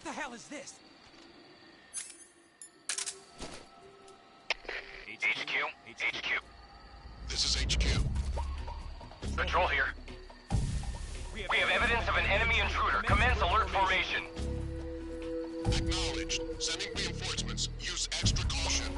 the hell is this? HQ. This is HQ. Control here. We have evidence of an enemy intruder. Commence alert formation. Acknowledged. Sending reinforcements. Use extra caution.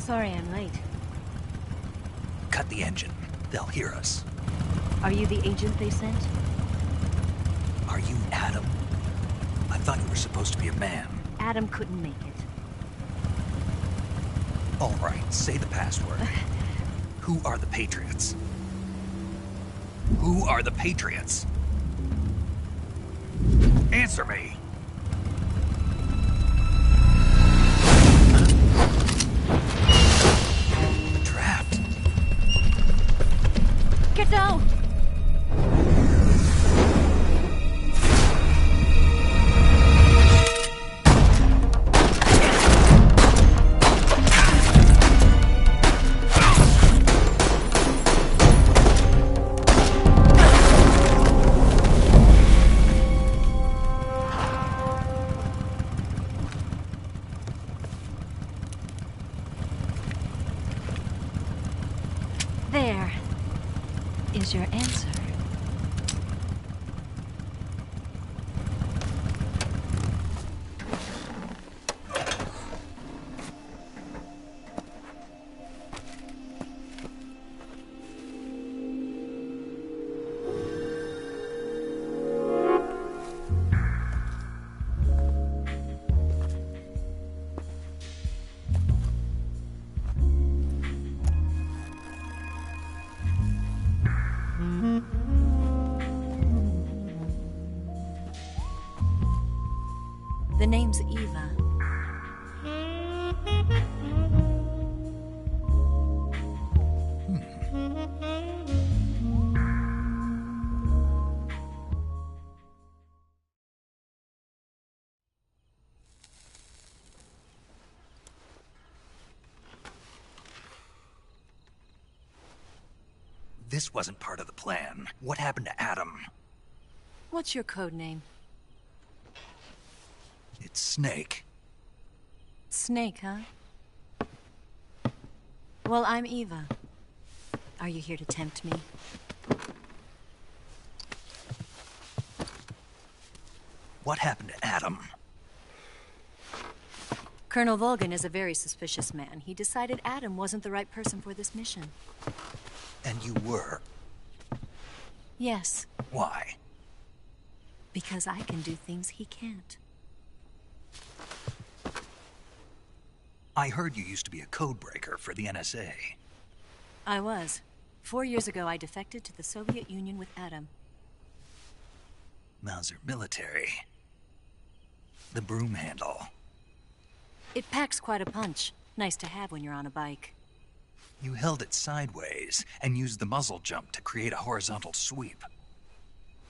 Sorry I'm late. Cut the engine. They'll hear us. Are you the agent they sent? Are you Adam? I thought you were supposed to be a man. Adam couldn't make it. All right, say the password. Who are the Patriots? Who are the Patriots? Answer me! Trapped. Get down! There is your answer. The name's Eva. This wasn't part of the plan. What happened to Adam? What's your code name? It's Snake. Snake, huh? Well, I'm Eva. Are you here to tempt me? What happened to Adam? Colonel Volgan is a very suspicious man. He decided Adam wasn't the right person for this mission. And you were? Yes. Why? Because I can do things he can't. I heard you used to be a codebreaker for the NSA. I was. 4 years ago, I defected to the Soviet Union with Adam. Mauser military. The broom handle. It packs quite a punch. Nice to have when you're on a bike. You held it sideways and used the muzzle jump to create a horizontal sweep.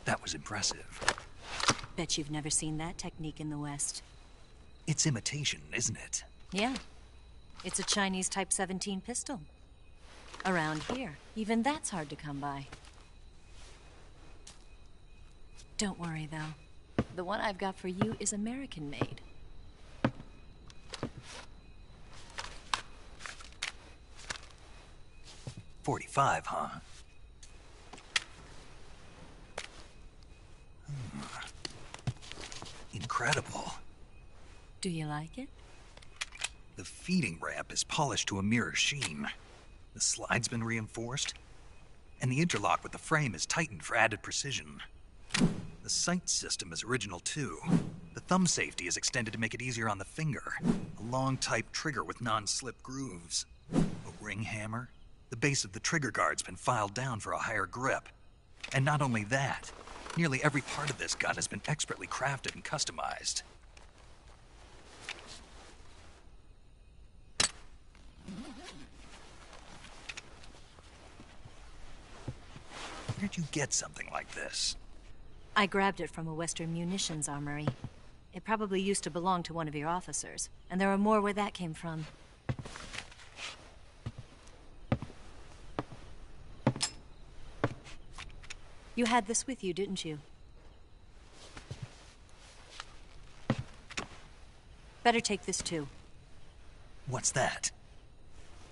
That was impressive. Bet you've never seen that technique in the West. It's imitation, isn't it? Yeah. It's a Chinese Type 17 pistol. Around here, even that's hard to come by. Don't worry, though. The one I've got for you is American-made. .45, huh? Incredible. Do you like it? The feeding ramp is polished to a mirror sheen. The slide's been reinforced, and the interlock with the frame is tightened for added precision. The sight system is original too. The thumb safety is extended to make it easier on the finger. A long type trigger with non-slip grooves. A ring hammer. The base of the trigger guard's been filed down for a higher grip. And not only that, nearly every part of this gun has been expertly crafted and customized. Where'd you get something like this? I grabbed it from a Western munitions armory. It probably used to belong to one of your officers, and there are more where that came from. You had this with you, didn't you? Better take this too. What's that?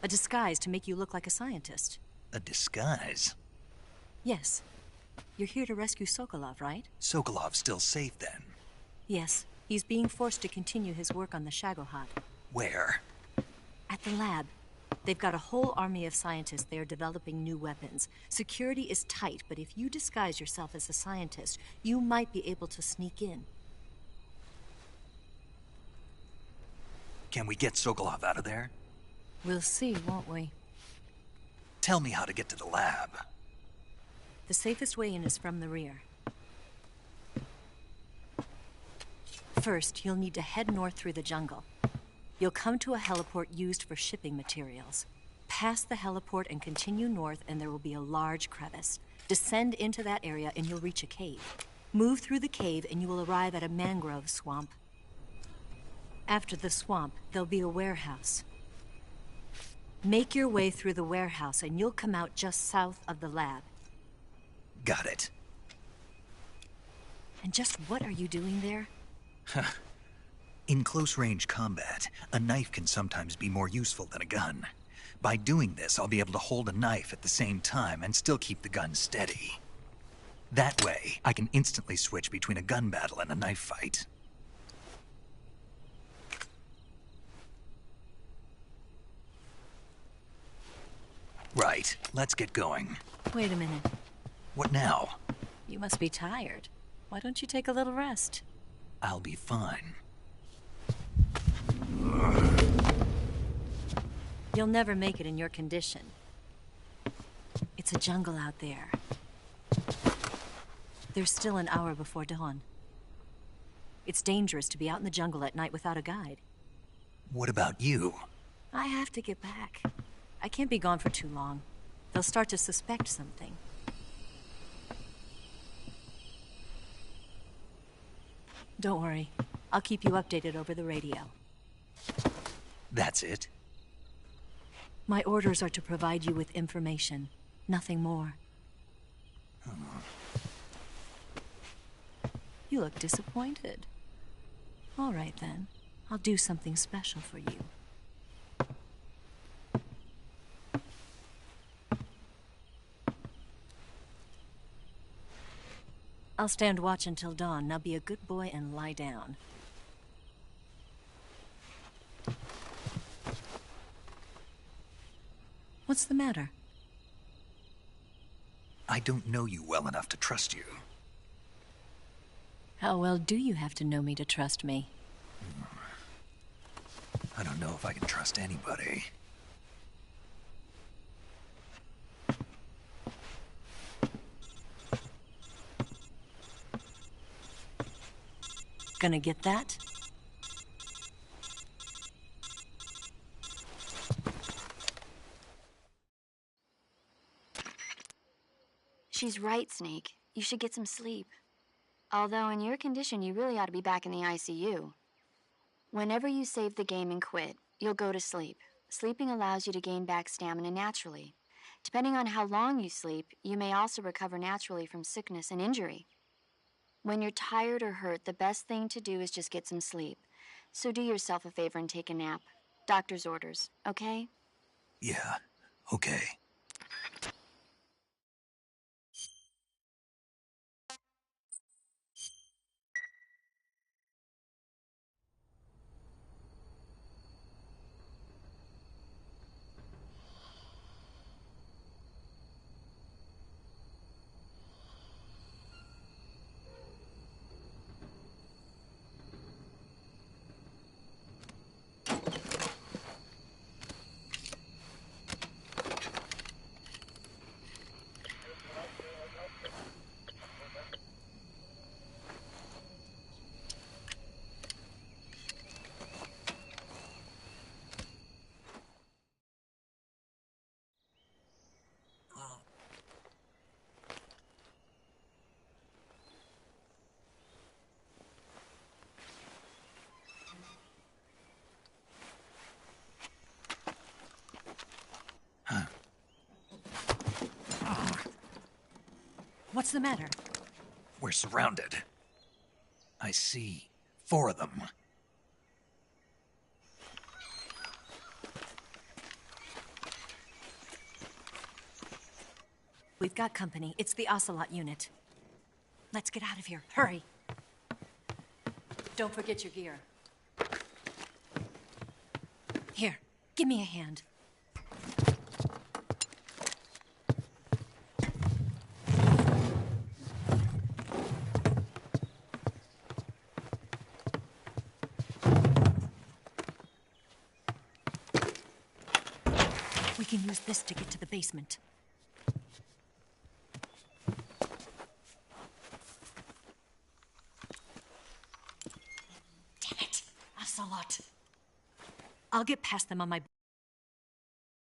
A disguise to make you look like a scientist. A disguise? Yes. You're here to rescue Sokolov, right? Sokolov's still safe then? Yes. He's being forced to continue his work on the Shagohod. Where? At the lab. They've got a whole army of scientists there developing new weapons. Security is tight, but if you disguise yourself as a scientist, you might be able to sneak in. Can we get Sokolov out of there? We'll see, won't we? Tell me how to get to the lab. The safest way in is from the rear. First, you'll need to head north through the jungle. You'll come to a heliport used for shipping materials. Pass the heliport and continue north, and there will be a large crevice. Descend into that area and you'll reach a cave. Move through the cave and you will arrive at a mangrove swamp. After the swamp, there'll be a warehouse. Make your way through the warehouse and you'll come out just south of the lab. Got it. And just what are you doing there? In close-range combat, a knife can sometimes be more useful than a gun. By doing this, I'll be able to hold a knife at the same time and still keep the gun steady. That way, I can instantly switch between a gun battle and a knife fight. Right, let's get going. Wait a minute. What now? You must be tired. Why don't you take a little rest? I'll be fine. You'll never make it in your condition. It's a jungle out there. There's still an hour before dawn. It's dangerous to be out in the jungle at night without a guide. What about you? I have to get back. I can't be gone for too long. They'll start to suspect something. Don't worry. I'll keep you updated over the radio. That's it? My orders are to provide you with information. Nothing more. You look disappointed. All right, then. I'll do something special for you. I'll stand watch until dawn. Now be a good boy and lie down. What's the matter? I don't know you well enough to trust you. How well do you have to know me to trust me? I don't know if I can trust anybody. Gonna get that? She's right, Snake. You should get some sleep. Although in your condition, you really ought to be back in the ICU. Whenever you save the game and quit, you'll go to sleep. Sleeping allows you to gain back stamina naturally. Depending on how long you sleep, you may also recover naturally from sickness and injury. When you're tired or hurt, the best thing to do is just get some sleep. So do yourself a favor and take a nap. Doctor's orders, okay? Yeah, okay. What's the matter? We're surrounded. I see 4 of them. We've got company. It's the Ocelot unit. Let's get out of here. Hurry. Don't forget your gear. Here, give me a hand. We can use this to get to the basement. Damn it! Ocelot. I'll get past them on my